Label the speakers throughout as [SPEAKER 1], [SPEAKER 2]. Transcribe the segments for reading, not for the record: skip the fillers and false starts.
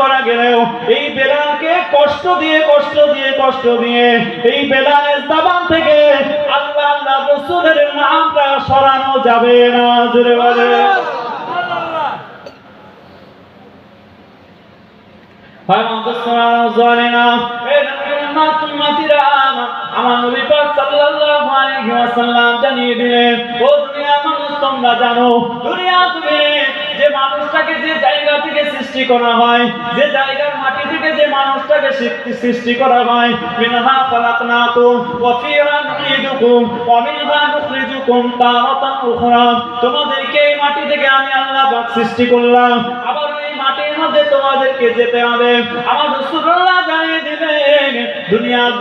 [SPEAKER 1] করা গেলেও এই বেলালকে কষ্ট দিয়ে এই বেলালের জবান থেকে আল্লাহ আল্লাহ রাসূলের নামটা সরানো যাবে না। জোরে বলে আমার নবী পাক সাল্লাল্লাহু আলাইহি ওয়াসাল্লাম জানিয়ে দিলেন, ও দুনিয়ার মানুষ তোমরা জানো, দুনিয়া তুমি যে মানুষটাকে যে জায়গা থেকে সৃষ্টি করা হয়, যে জায়গার মাটি থেকে যে মানুষটাকে সৃষ্টি করা হয়, মিনহা খালাকনাকুম ওয়া ফিহা নুঈদুকুম ওয়া মিনহা নুখরিজুকুম তারাতান উখরা। তোমাদেরকে এই মাটি থেকে আমি আল্লাহ পাক সৃষ্টি করলাম, আবার এই মাটির মধ্যে তোমাদেরকে যেতে হবে। আমার রাসূলুল্লাহ জানিয়ে দিলেন, দুনিয়ার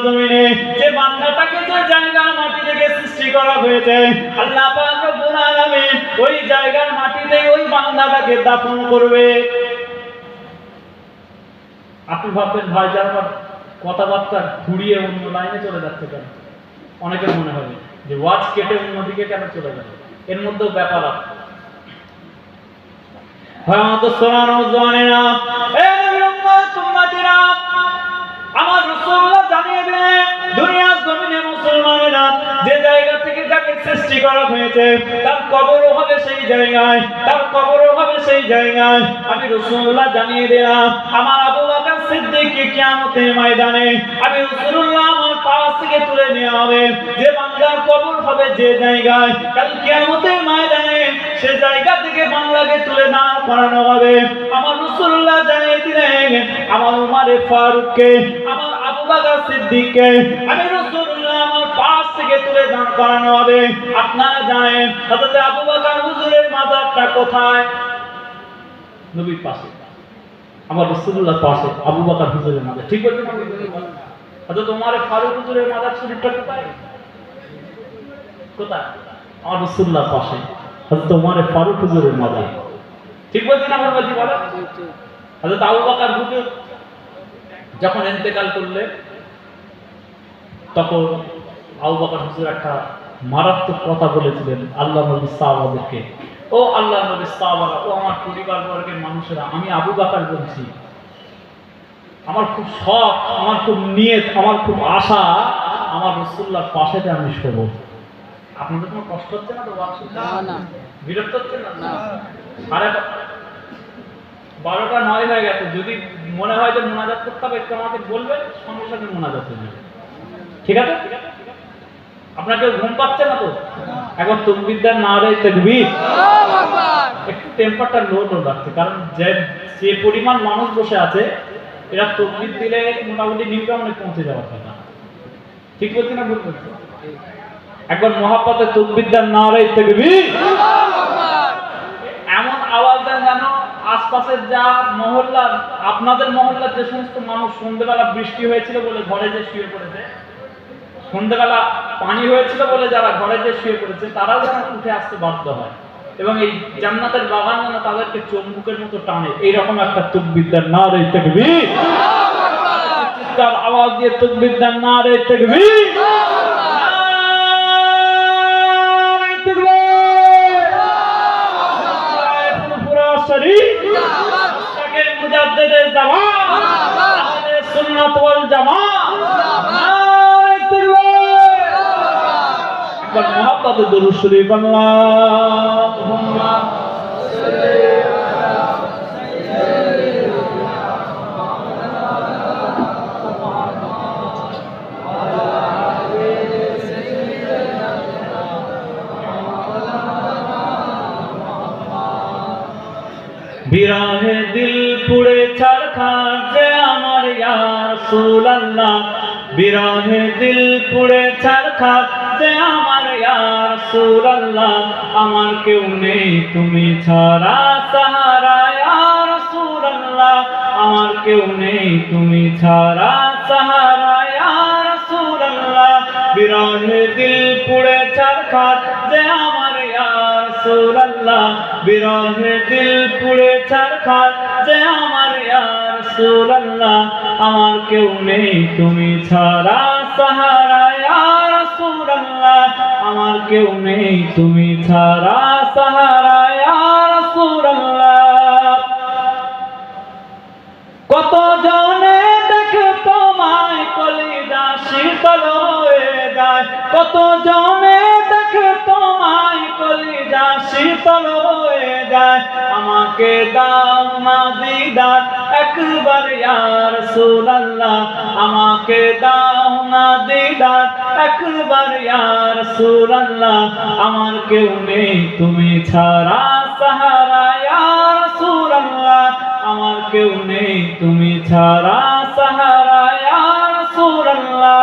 [SPEAKER 1] জমিনে যে বান্দাটাকে যে জায়গার মাটি থেকে সৃষ্টি করা হয়েছে, আল্লাহ পাক রব্বুল আলামিন ওই জায়গার মাটিতে ওই বান্দাটাকে দাফন করবে। আপনি ভাববেন ভাইজান আমার কথাবার্তা ঘুরিয়ে অন্য লাইনে চলে যাচ্ছে কেন? অনেকের মনে হবে যে ওয়াজ কেটে অন্যদিকে কেন চলে গেল, এর মধ্যেও ব্যাপার আছে। আমার রাসূলুল্লাহ জানিয়ে দিলেন, দুনিয়ার জমিনে মুসলমানেরা যে জায়গা থেকে যাকে সৃষ্টি করা হয়েছে তার কবরও হবে সেই জায়গায়। আমি রাসূলুল্লাহ জানিয়ে দিলাম, আমার আবু বকর সিদ্দিককে কিয়ামতের ময়দানে আমি রাসূলুল্লাহ আমার পাশ থেকে তুলে নেওয়া হবে। যে বান্দার কবর হবে যে জায়গায়, কাল কিয়ামতের ময়দানে সে জায়গা থেকে বান্দাকে তুলে দাঁড় করানো হবে। আমার রাসূলুল্লাহ জানিয়ে দিলেন, আমার উমর ফারুককে, আমার আবু বকর সিদ্দিককে আমি রাসূলুল্লাহ আমার পাশ থেকে তুলে দাঁড় করানো হবে। আপনারা জানেন হযরত আবু বকর হুজুরের মাজারটা কোথায়? নবীর পাশে, আমার রাসূলুল্লাহ পাশে আবু বকর হুজুরের মাজার। ঠিক বলছেন? হযরত উমর ফারুক হুজুরের মাজার শরীফটা কোথায়? আমার রাসূলুল্লাহ পাশে হযরত উমর ফারুক হুজুরের মাজার। ঠিক বলছেন? আমার বলছি বলো। হযরত আবু বকর হুজুর যখন ইন্তেকাল করলেন, তখন আবু বকর হুজুর একটা মারাত্মক কথা বলেছিলেন আল্লাহ নবীর সাহাবাদেরকে, ও আল্লাহ নবীর সাহাবারা, ও আমার পরিবার বর্গের মানুষেরা, আমি আবু বকর বলছি, আমার খুব শখ, আমার খুব নিয়ত, আমার খুব আশা আমার রাসূলুল্লাহর পাশেতে আমি শোব। আপনাদের কোনো কষ্ট হচ্ছে না তো? না, বিরক্ত হচ্ছে না? 12:09 হয়ে গেছে। যদি মনে হয় যে মোনাজাত করতে হবে একটু আমাকে বলবেন, সঙ্গে সঙ্গে মোনাজাত হয়ে যাবে। ঠিক আছে? আপনার কেউ ঘুম পাচ্ছে না তো? এখন তাকবীর দেন, নারে তাকবীর। একটু টেম্পারটা লো রাখছে, কারণ যে পরিমাণ মানুষ বসে আছে, এরা তাকবীর দিলে মোটামুটি নিউটনে পৌঁছে যাওয়ার কথা। ঠিক বলছি না ভুল বলছি? একবার মহাব্বতে তাকবীর দেন, নারে তাকবীর। এমন আওয়াজ দেন যেন আশপাশের যা মহল্লা, আপনাদের মহল্লার যে সমস্ত মানুষ সন্ধ্যেবেলা বৃষ্টি হয়েছিল বলে ঘরে যে শুয়ে পড়েছে, সন্ধ্যেবেলা পানি হয়েছিল বলে যারা ঘরে যে শুয়ে পড়েছে, তারাও যেন উঠে আসতে বাধ্য হয় এবং এই জান্নাতের বাগান যেন তাদেরকে চুম্বকের মতো টানে। এইরকম একটা তাকবীর দেন, নারে তাকবীর। চিৎকার আওয়াজ দিয়ে তাকবীর দেন, নারে তাকবীর। সুন্নাত ওয়াল জামাত। একবার মুহাব্বতে দুরূদ শরীফ আল্লাহুম্মা সাল্লি আলা বিরহে দিল পুড়ে ছারখার যে আমার ইয়া রাসূলুল্লাহ, বিরহে দিল পুড়ে ছারখার যে আমার ইয়া রাসূলুল্লাহ, আমার কেউ নেই তুমি ছাড়া সাহারা ইয়া রাসূলুল্লাহ, আমার কেউ নেই তুমি ছাড়া সাহারা ইয়া রাসূলুল্লাহ, বিরহে দিল পুড়ে ছারখার যে আমার ইয়া রাসূলুল্লাহ, বিরহে দিল পুড়ে ছারখার যে আমার ইয়া রাসূলুল্লাহ, আমার কেউ নেই তুমি ছাড়া সাহারা ইয়া রাসূলুল্লাহ, আমার কেউ নেই তুমি ছাড়া সাহারা ইয়া রাসূলুল্লাহ। যত জনে দেখে তোমায় কলিজা শীতল হয়ে যায়। আমাকে দাও না দিদার একবার ইয়া রাসূলুল্লাহ, আমাকে দাও না দিদার একবার ইয়া রাসূলুল্লাহ। আমার কেউ নেই তুমি ছাড়া সাহারা ইয়া রাসূলুল্লাহ, আমার কেউ নেই তুমি ছাড়া সাহারা ইয়া রাসূলুল্লাহ।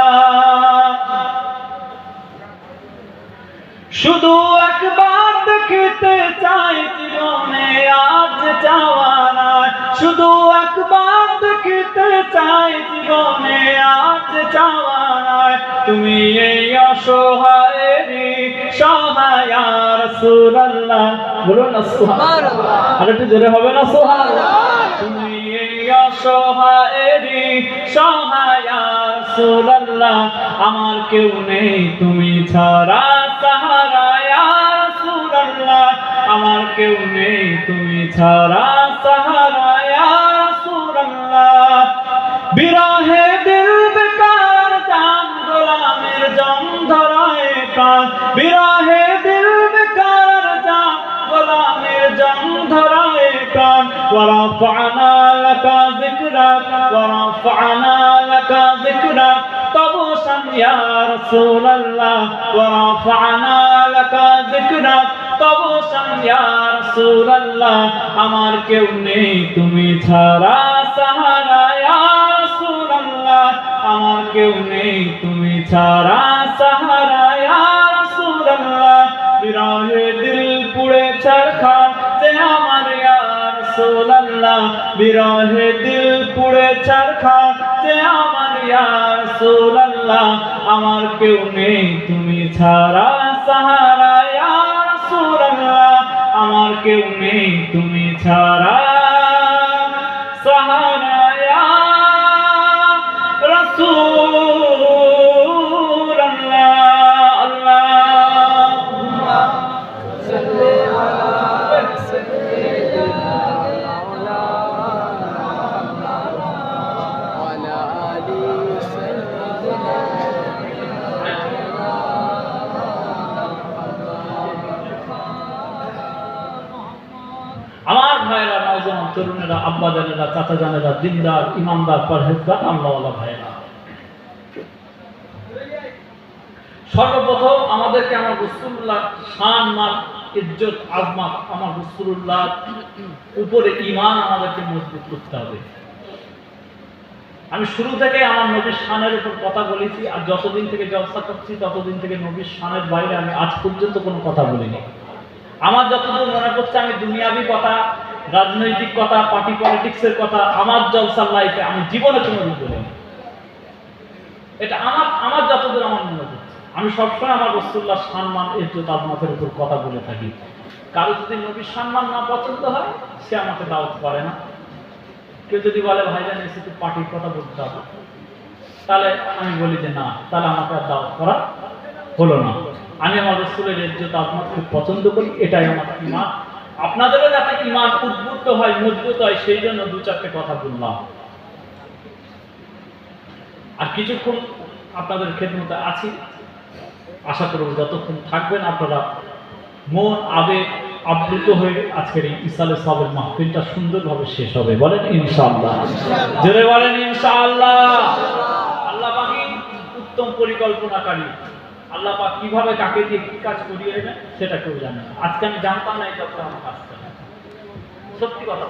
[SPEAKER 1] শুধু একবার দেখতে চাই জীবনে আজ চাওয়া নাই, শুধু একবার দেখতে চাই জীবনে আজ চাওয়া নাই। তুমি এই অসহায়েরই সহায় ইয়া রাসূলুল্লাহ, বলুন না সুবহানাল্লাহ, আর একটু জোরে হবে না সুবহানাল্লাহ। তুমি এই অসহায়েরই সহায় ইয়া রাসূলুল্লাহ, আমার কেউ নেই তুমি ছাড়া সাহারা ইয়া রাসূলুল্লাহ, আমার কেউ নেই তুমি ছাড়া সাহারা ইয়া রাসূলুল্লাহ। বিরহে দিল বেকার জান গোলামের জং ধরায় প্রাণ, বিরহে দিল বেকার জান গোলামের জং ধরায় প্রাণ। ওয়ারাফা'না লাকা যিকরাক, ওয়ারাফা'না লাকা যিকরাক তবশান ইয়া রাসূলুল্লাহ, ওয়ারাফা'না লাকা যিকরাক তবশান ইয়া রাসূলুল্লাহ। আমার কেউ নেই তুমি ছাড়া সাহারা ইয়া রাসূলুল্লাহ, আমার কেউ নেই তুমি ছাড়া সাহারা ইয়া রাসূলুল্লাহ। বিরহে দিল পুড়ে ছারখার যে আমার ইয়া রাসূলুল্লাহ, বিরহে দিল পুড়ে ছারখার যে আমার ইয়া রাসূলুল্লাহ। আমার কেউ নেই তুমি ছাড়া সাহারা ইয়া রাসূলুল্লাহ, আমার কেউ নেই তুমি ছাড়া সাহারা ইয়া রাসূলুল্লাহ। আল্লাহুম্মা সাল্লি আলা সাইয়্যিদিনা মাওলানা ওয়া আলা আলি সাইয়্যিদিনা। আমার ভাইরা, নওজোয়ান তরুণেরা, আব্বা জানেরা, চাচা জানেরা, দিনদার, ইমানদার, পরহেজগার, আল্লাহওয়ালা ভাইরা, সর্বপ্রথম আমাদেরকে আমার রাসূলুল্লাহ শান মান ইজ্জত আজমত আমার রাসূলুল্লাহ উপরে ঈমান আমাদেরকে মজবুত করতে হবে। আমি শুরু থেকে আমার নবীর শানের উপর কথা বলেছি, আর যতদিন থেকে জলসা করছি ততদিন থেকে নবীর শানের বাইরে আমি আজ পর্যন্ত কোনো কথা বলিনি। আমার যতদূর মনে করছে আমি দুনিয়াবি কথা, রাজনৈতিক কথা, পার্টি পলিটিক্সের কথা আমার জলসার লাইফে আমি জীবনে কোনোদিন বলিনি। এটা আমার যতদূর আমার মনে করছে, আমি সবসময় আমার রাসূলুল্লাহ সম্মান ইজ্জত আজমতের উপর কথা বলে থাকি। কারো যদি নবীর সম্মান না পছন্দ হয় সে আমাকে দাওয়াত করে না। কেউ যদি বলে ভাইজান এসে তো পার্টির কথা বলতে হবে, তাহলে আমি বলি যে না, তাহলে আমাকে আর দাওয়াত করা হলো না। আমি আমার রাসূলের ইজ্জত আজমত খুব পছন্দ করি, এটাই আমার ঈমান। আপনাদেরও যাতে ঈমান উদ্বুদ্ধ হয়, মজবুত হয়, সেই জন্য দু চারটে কথা বললাম। আর কিছুক্ষণ আপনাদের খেদমতে আছি, আশা করব যতক্ষণ থাকবেন আপনারা মন আবেগ আপ্লুত হয়ে আজকের এই ইসালে সাহেবের মাহফিলটা সুন্দরভাবে শেষ হবে। বলেন ইনশাআল্লাহ, জোরে বলেন ইনশাআল্লাহ। আল্লাহ পাকের উত্তম পরিকল্পনাকারী, আল্লাহ পাক কিভাবে কাকে দিয়ে কি কাজ করিয়ে নেবেন সেটা কেউ জানে না। আজকে আমি জানতাম না এই জলসা আমার কাজ করে, সত্যি কথা।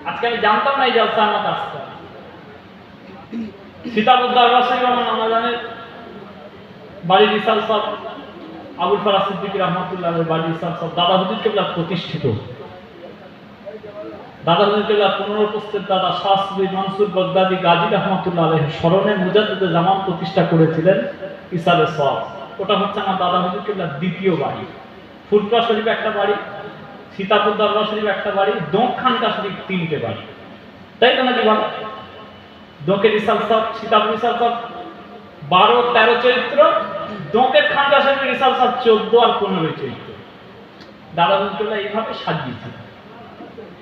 [SPEAKER 1] আজকে আমি জানতাম না এই জলসা আমার কাজ করে। সীতাপুর দরবার শরীফ আমার নানাজানের বাড়ির ইসাল সাহেব আবুল ফারাজ সিদ্দিকী রহমাতুল্লাহ আলাইহির বাড়ির ইসাল সাহেব দাদা হুজুর কেবলা প্রতিষ্ঠিত। দাদা হুজুর কেবলা 15 পোস্টের দাদা শাহসুবি মনসুর বাগদাদি গাজী রহমাতুল্লাহ আলাইহির স্মরণে মুজাদ্দিদে জামান প্রতিষ্ঠা করেছিলেন ইসালে সাহেব। ওটা হচ্ছে আমার দাদা হুজুর কেবলার দ্বিতীয় বাড়ি। ফুরফুরা শরীফ একটা বাড়ি, সীতাপুর দরবার শরীফ একটা বাড়ি, দোখানকা শরীফ 3টে বাড়ি, তাই তো নাকি বল? দোকের ইসাল সাহেব, সীতাপুর ইসাল সাহেব 12-13 চরিত্র, দোকের খানকা শরীফের ইসাল সাহেব 14 আর 15 চরিত্র। দাদা হুজুর এইভাবে সাজিয়েছে।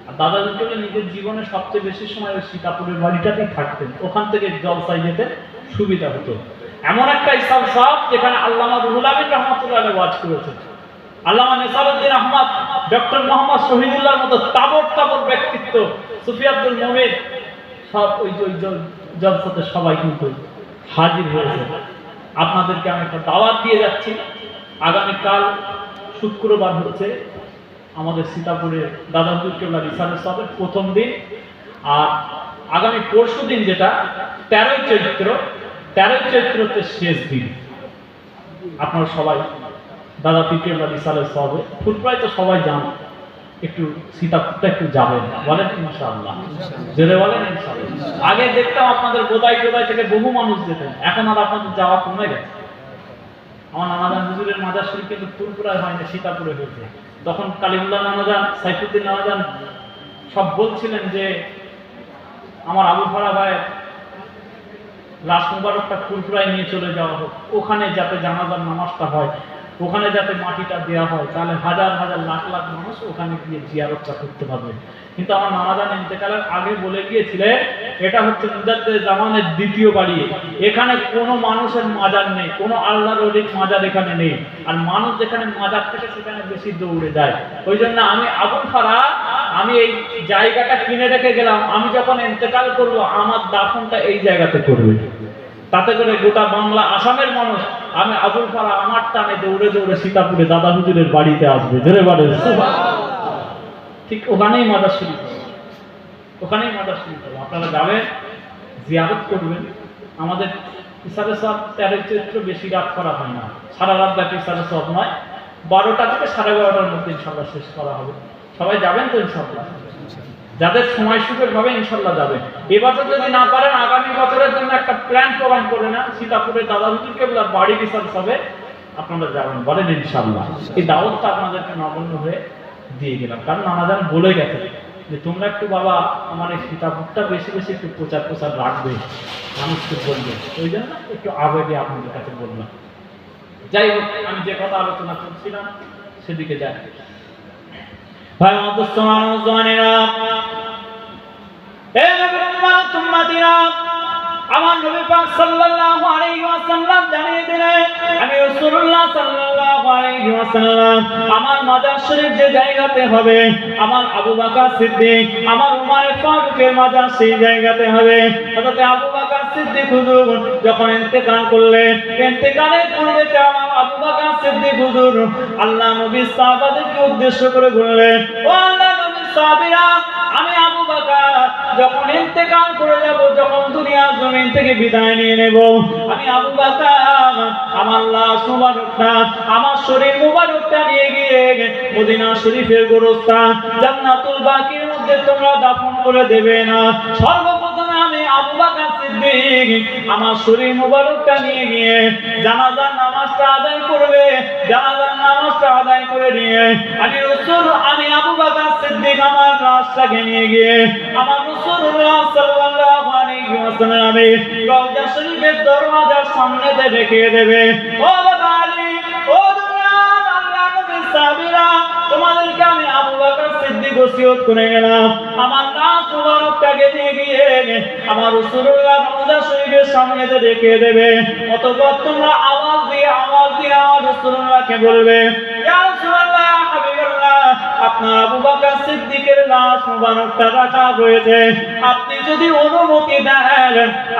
[SPEAKER 1] আর দাদা হুজুর নিজের জীবনে সবচেয়ে বেশি সময় ওই সীতাপুরের বাড়িটাতেই থাকতেন, ওখান থেকে জলসায় যেতে সুবিধা হতো। এমন একটা ইসলাম সব যেখানে আল্লামা রুহুল আমিন রহমাতুল্লাহ আলাইহি ওয়াজ করেছেন। আল্লামা নেসারউদ্দিন আহমদ, ডক্টর মোহাম্মদ শহীদুল্লাহর মতো তাবর তাবর ব্যক্তিত্ব, সুফি আব্দুল মুমিন, সব ওই জলসাতে সবাই কিন্তু হাজির হয়েছে। আপনাদেরকে আমি একটা দাওয়াত দিয়ে যাচ্ছি। আগামীকাল শুক্রবার হচ্ছে আমাদের সীতাপুরে দাদা হুজুর কেবলা রিসালের সবের প্রথম দিন, আর আগামী পরশু দিন যেটা 13 চৈত্রতে শেষ দিন। আপনারা সবাই দাদা পীর কেবলা রিসালের সবে ফুটপ্রায় তো সবাই যান, একটু সীতাপুরটা একটু যাবেন, বলেন ইনশাআল্লাহ, জোরে বলেন ইনশাআল্লাহ। আগে দেখতাম আপনাদের বোদাই থেকে বহু মানুষ যেতেন, এখন আর আপনাদের যাওয়া কমে গেছে। আমার নানাজান হুজুরের মাজার শরীফ কিন্তু ফুলপুরায় হয়নি, সীতাপুরে হয়েছে। তখন কালিমুল্লাহ নানাজান, সাইফুদ্দিন নানাজান সব বলছিলেন যে আমার আবু ফারা ভাইয়ের লাশ মুবারকটা ফুলপুরায় নিয়ে চলে যাওয়া হোক, ওখানে যাতে জানাজার নামাজটা হয়, ওখানে যাতে মাটিটা দেওয়া হয়, তাহলে হাজার হাজার লাখ লাখ মানুষ ওখানে গিয়ে জিয়ারতটা করতে পারবে। কিন্তু আমার নানাজান ইন্তেকালের আগে বলে গিয়েছিলেন এটা হচ্ছে মুজাদ্দেদ জামানের দ্বিতীয় বাড়ি, এখানে কোনো মানুষের মাজার নেই, কোনো আল্লাহর ওলির মাজার এখানে নেই, আর মানুষ যেখানে মাজার থেকে সেখানে বেশি দৌড়ে যায়। ওই জন্য আমি আবুল ফারা, আমি এই জায়গাটা কিনে রেখে গেলাম, আমি যখন ইন্তেকাল করব আমার দাফনটা এই জায়গাতে করবে, তাতে করে গোটা বাংলা আসামের মানুষ আমি আবুল ফারা আমার টানে দৌড়ে দৌড়ে সীতাপুরে দাদা হুজুরের বাড়িতে আসবে, জোরে বলে ঠিক ওখানেই মাজার শরীফ হবে, ওখানেই মাজার শরীফ হবে। আপনারা যাবেন, জিয়ারত করবেন। আমাদের ইসারে সব 13 চৈত্র বেশি রাত করা হয় না, সারা রাত ব্যাপী ইসারে সব নয়, 12টা থেকে 12:30টার মধ্যে ইনশাল্লাহ শেষ করা হবে। সবাই যাবেন তো ইনশাল্লাহ? যাদের সময় সুযোগ হবে ইনশাল্লাহ যাবে। এবছর যদি না পারেন আগামী বছরের জন্য একটা প্ল্যান প্রোগ্রাম করে না, সীতাপুরে দাদা হুজুর কেবলার বাড়ি রিসার্চ হবে, আপনারা যাবেন, বলেন ইনশাল্লাহ। এই দাওয়াতটা আপনাদেরকে নগণ্য হয়ে দিয়ে গেলাম, কারণ নানাজান বলে গেছে যে তোমরা একটু বাবা আমার এই সীতাপুরটা বেশি বেশি একটু প্রচার রাখবে, মানুষকে বলবে, ওই জন্য একটু আবেগে আপনাদের কাছে বললাম। যাই হোক, আমি যে কথা আলোচনা করছিলাম সেদিকে যাই। ভাই মুসলমানেরা, হে নবীর উম্মতিরা, আমার নবী পাক সাল্লাল্লাহু আলাইহি ওয়াসাল্লাম জানিয়ে দিলেন, আমি রাসূলুল্লাহ সাল্লাল্লাহু আলাইহি ওয়াসাল্লাম আমার মাজার শরীফ যে জায়গাতে হবে, আমার আবু বকর সিদ্দিক, আমার উমর ফারুকের মাজার সেই জায়গাতে হবে। হযরত আবু বকর সিদ্দিক হুজুর যখন ইন্তেকাল করলেন, ইন্তেকালের পূর্বে আমার আবু বকর সিদ্দিক হুজুর আল্লাহ নবীর সাহাবাদেরকে উদ্দেশ্য করে বললেন, ও আল্লাহ নবীর সাহাবীরা, আমি আবু বকর যখন ইন্তেকাল করে যাব, যখন দুনিয়ার জমিন থেকে বিদায় নিয়ে নেব, আমি আবু বকর আমার লাশ মুবারকটা, আমার শরীর মুবারকটা নিয়ে গিয়ে মদিনা শরীফের গোরস্থান জান্নাতুল বাকির মধ্যে তোমরা দাফন করে দেবে না। সর্বপ্রথমে আমি আবু বকর সিদ্দিক আমার শরীর মুবারকটা নিয়ে গিয়ে জানাজার নামাজটা আদায় করবে, জানাজার নামাজটা আদায় করে নিয়ে আমি রাসূল, আমি আবু বকর সিদ্দিক আমার লাশটাকে নিয়ে গিয়ে আমার রাসূলুল্লাহ সাল্লাল্লাহু আলাইহি ওয়াসাল্লামের রওজা শরীফের দরওয়াজার সামনে রেখে দেবে। ও বাবা আলী, ও দুনিয়ার আল্লাহ নবীর সাহাবীরা, তোমাদেরকে আমি আবু বকর সিদ্দিক ওসিয়ত করে গেলাম, আমার লাশ মুবারকটাকে নিয়ে গিয়ে আমার রাসূলুল্লাহ রওজা শরীফের সামনে রেখে দেবে। অতঃপর তোমরা আওয়াজ দিয়ে আমার রাসূলুল্লাহকে বলবে, ইয়া রাসূলুল্লাহ, ইয়া হাবিবাল্লাহ, আপনার আবু বকর সিদ্দিকের লাশ মুবারকটা রাখা হয়েছে, আপনি যদি অনুমতি দেন,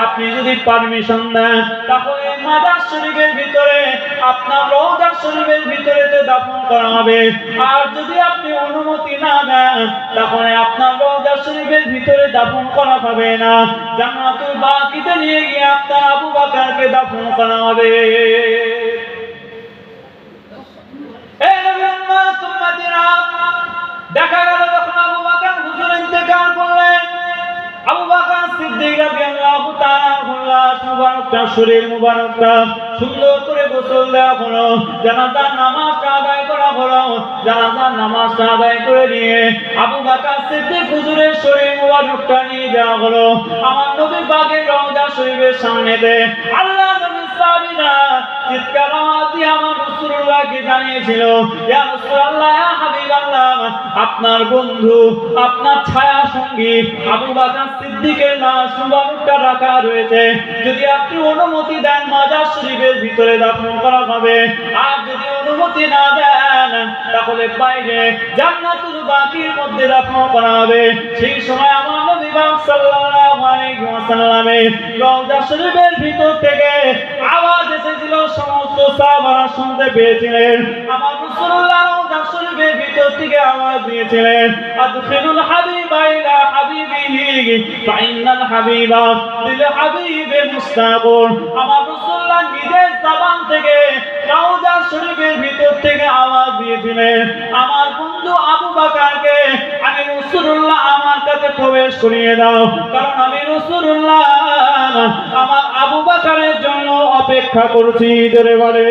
[SPEAKER 1] আপনি যদি পারমিশন দেন, তাহলে মাজার শরীফের ভিতরে, আপনার রওজা শরীফের ভিতরে দাফন করা হবে। আর যদি আপনি অনুমতি না দেন, তাহলে আপনার রওজা শরীফের ভিতরে দাফন করা হবে না, জান্নাতুল বাকিতে নিয়ে গিয়ে আপনার আবু বকরকে দাফন করা হবে। দেখা গেল যখন আবু বকর হুজুর ইন্তেকাল করলেন, আবু বকর সিদ্দিক রাদিয়াল্লাহু তাআলা লাশ মুবারকটা, শরীর মুবারকটা সুন্দর করে গোসল দেওয়া হলো, জানাজার নামাজটা আদায় করা হলো, জানাজার নামাজটা আদায় করে নিয়ে আবু বকর সিদ্দিক হুজুরের শরীর মুবারকটা নিয়ে যাওয়া হলো আমার নবী পাকের রওজা শরীফের সামনেতে। আল্লাহ নবী সাহাবী সাহাবীরা চিৎকার আওয়াজ দিয়ে আমার রাসূলুল্লাহকে জানিয়েছিল, ইয়া রাসূলুল্লাহ, ইয়া হাবিবাল্লাহ, আপনার বন্ধু, আপনার ছায়া সঙ্গী আবু বকর সিদ্দিকের লাশ মুবারকটা রাখা রয়েছে, যদি আপনি অনুমতি দেন মাজার শরীফের ভিতরে দাফন করা হবে, আর যদি অনুমতি না দেন তাহলে বাইরে জান্নাতুল বাকির মধ্যে দাফন করা হবে। সেই সময় আমার নবী সাল্লাল্লাহু আলাইহি ওয়াসাল্লামের রওজা শরীফের ভিতর থেকে আওয়াজ এসেছিল, সমস্ত সাহাবারা শুনতে পেয়েছিলেন। আমার রাসূলুল্লাহ রওজা শরীফের ভিতর থেকে আওয়াজ দিয়েছিলেন, আদখিলুল হাবিবা ইলা হাবিবিহি ফাইনাল হাবিবা লিল হাবিবে মুশতাকুন। আমার রাসূলুল্লাহ নিজের জবান থেকে রওজা শরীফের ভিতর থেকে আওয়াজ দিয়েছিলেন, আমার বন্ধু আবু বকরকে আমি রাসূলুল্লাহ আমার কাছে প্রবেশ করিয়ে দাও, কারণ আমি রাসূলুল্লাহ আমার আবু বকরের জন্য অপেক্ষা করছি। ধরে বলে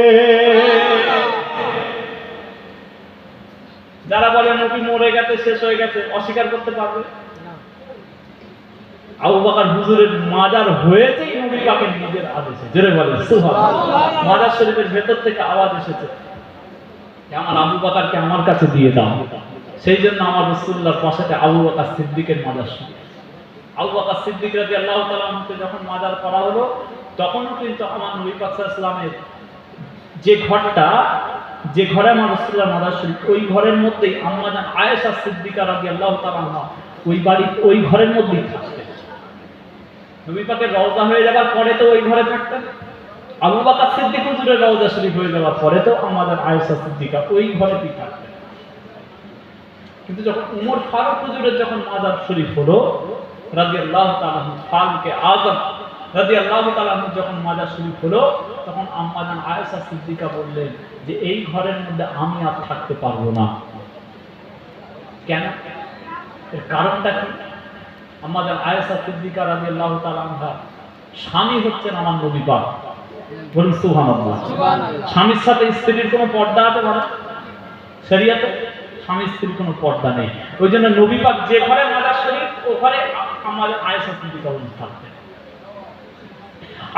[SPEAKER 1] যারা বলে নবী মরে গেছে, শেষ হয়ে গেছে, অস্বীকার করতে পারবে না। আবু বকর হুজুরের মাজার হয়েছেই নবী পাকের নিজের আদেশে। জোরে বলে সুবহানাল্লাহ। মাজার শরীফের ভেতর থেকে আওয়াজ এসেছে, আমার আবু বকরকে আমার কাছে দিয়ে দাও। সেই জন্য আমার রাসূলুল্লাহর পাশে আবু বকর সিদ্দিকের মাজার শরীফ। আবু বকর সিদ্দিক রাদিয়াল্লাহু তাআলা আনহু যখন মাজার করা হলো, তখনও কিন্তু আমার নবী পাক সাল্লাল্লাহু আলাইহি ওয়াসাল্লামের যে ঘরে আমার রাসূলুল্লাহর মাজার শরীফ, ওই ঘরের মধ্যেই আম্মা জান আয়েশা সিদ্দিকা রাদিয়াল্লাহু তাআলা আনহা ওই ঘরের মধ্যেই থাকতেন। নবী পাকের রওজা হয়ে যাবার পরে তো ওই ঘরে থাকতেন। আবু বকর সিদ্দিক হুজুরের রওজা শরীফ হয়ে যাওয়ার পরে তো আম্মা জান আয়েশা সিদ্দিকা ওই ঘরেতেই থাকতেন। কিন্তু যখন উমর ফারুক হুজুরের যখন মাজার শরীফ হলো রাদিয়াল্লাহু তাআলা আনহু, ফারুকে আযম রাদিয়াল্লাহু তাআলা আনহু যখন মাজার শরীফ হলো, তখন আম্মা জান আয়েশা সিদ্দিকা বললেন যে এই ঘরের মধ্যে আমি আর থাকতে পারবো না। কেন? এর কারণটা কি? আম্মা জান আয়েশা সিদ্দিকা রাদিয়াল্লাহু তাআলা আনহা স্বামী হচ্ছেন আমার নবী পাক। বলুন সুবহানাল্লাহ। স্বামীর সাথে স্ত্রীর কোনো পর্দা আছে বলেন? শরীয়তে স্বামী স্ত্রীর কোনো পর্দা নেই। ওই জন্য নবী পাক যে ঘরে মাজার শরীফ, ও ঘরে আম্মা জান আয়েশা সিদ্দিকা থাকতেন।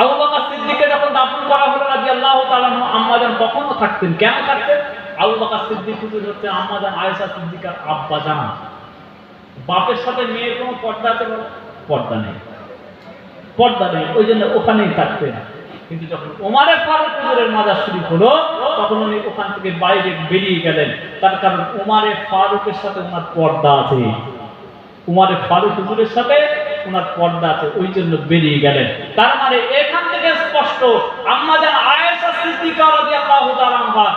[SPEAKER 1] আবু বকর সিদ্দিককে যখন দাফন করা হলো রাদিয়াল্লাহু তাআলা আনহু, আম্মা জান কখনো থাকতেন। কেন থাকতেন? আবু বকর সিদ্দিক হুজুর হচ্ছে আম্মা জান আয়েশা সিদ্দিকার আব্বা জান। বাপের সাথে মেয়ের কোনো পর্দা আছে বলেন? পর্দা নেই। ওই জন্য ওখানেই থাকতেন। কিন্তু যখন ওমর ফারুক হুজুরের মাজার শরীফ হলো, তখন উনি ওখান থেকে বাইরে বেরিয়ে গেলেন। তার কারণ ওমর ফারুকের সাথে ওনার পর্দা আছে। ওমর ফারুক হুজুরের সাথে ওনার পর্দা আছে, ওই জন্য বেরিয়ে গেলেন। তার মানে এখান থেকে স্পষ্ট আম্মা জান আয়েশা সিদ্দিকা রাদিয়াল্লাহু তাআলা আনহা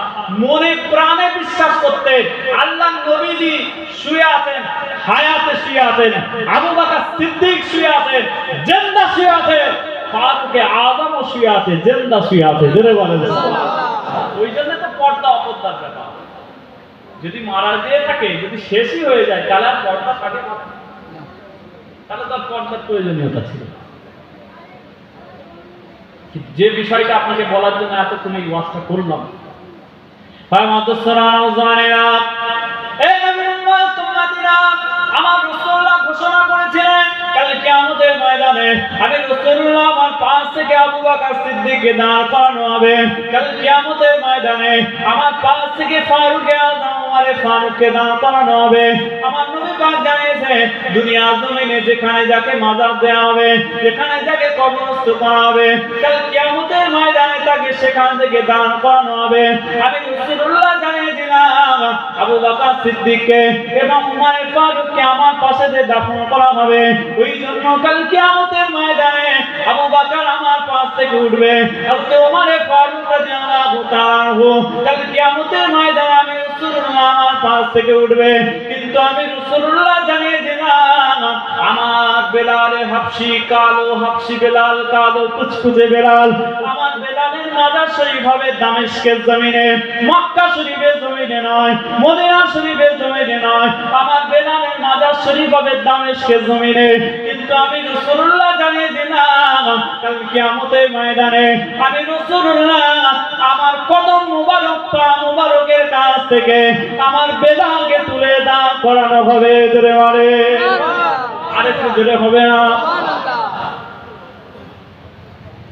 [SPEAKER 1] মনে প্রাণে বিশ্বাস করতেন আল্লাহর নবীজি শুয়ে আছেন, হায়াতে শুয়ে আছেন, আবু বকর সিদ্দিক শুয়ে আছেন, জিন্দা শুয়ে আছেন, ফারুকে আযমও শুয়ে আছে, জিন্দা শুয়ে আছে। জোরে বলেন সুবহানাল্লাহ। ওই জন্য তো পর্দা অপর্দার ব্যাপার। যদি মারা যেয়ে থাকে, যদি শেষই হয়ে যায়, তাহলে আর পর্দা থাকে না, তাহলে তার পর্দার প্রয়োজনীয়তা ছিল। যে বিষয়টা আপনাকে বলার জন্য এতক্ষণ এই ওয়াজটা করলাম, আমার রাসূলুল্লাহ ঘোষণা করেছিলেন কাল কিয়ামতের ময়দানে আমি রাসূলুল্লাহ আমার পাশ থেকে আবু বকর সিদ্দিককে দাঁড় করানো হবে। কাল কিয়ামতের ময়দানে আমার পাশ থেকে ফারুকে আযম ফারুককে দাঁড় করানো হবে। আমার নবী পাক জানিয়েছে দুনিয়ার জমিনে যেখানে যাকে মাজার দেওয়া হবে, যেখানে যাকে কবরস্থ করা হবে, কাল কিয়ামতের ময়দানে তাকে সেখান থেকে দাঁড় করানো হবে। আমি রাসূলুল্লাহ জানিয়ে দিলাম আবু বকর সিদ্দিককে এবং উমর ফারুককে আমার পাশে দিয়ে দাফন করা হবে। ওই জন্য কাল কিয়ামতের ময়দানে আবু বকর আমার পাশ থেকে উঠবে, আর উমর ফারুক রাদিয়াল্লাহু তাআলা কাল কিয়ামতের ময়দানে আমি রাসূলুল্লাহ আমার পাশ থেকে উঠবে। কিন্তু আমি রাসূলুল্লাহ জানিয়ে দিলাম আমার বেলাল হাবশি কালো, হাবশি বেলাল কালো, কুচকুচে বেলাল, আমার বেলালের মাজার শরীফ হবে দামেস্কের জমিনে, মক্কা শরীফের জমিনে নয়, মদিনা শরীফের জমিনে নয়। আমার বেলালের মাজার শরীফ হবে দামেস্কের জমিনে। কিন্তু আমি রাসূলুল্লাহ জানিয়ে দিলাম কাল কিয়ামতের ময়দানে আমি রাসূলুল্লাহ আমার কদম মুবারক, পা মুবারকের কাছ থেকে আমার বেলালকে তুলে দাঁড় করানো হবে। জোরে মারে আরেকটু জোরে হবে না?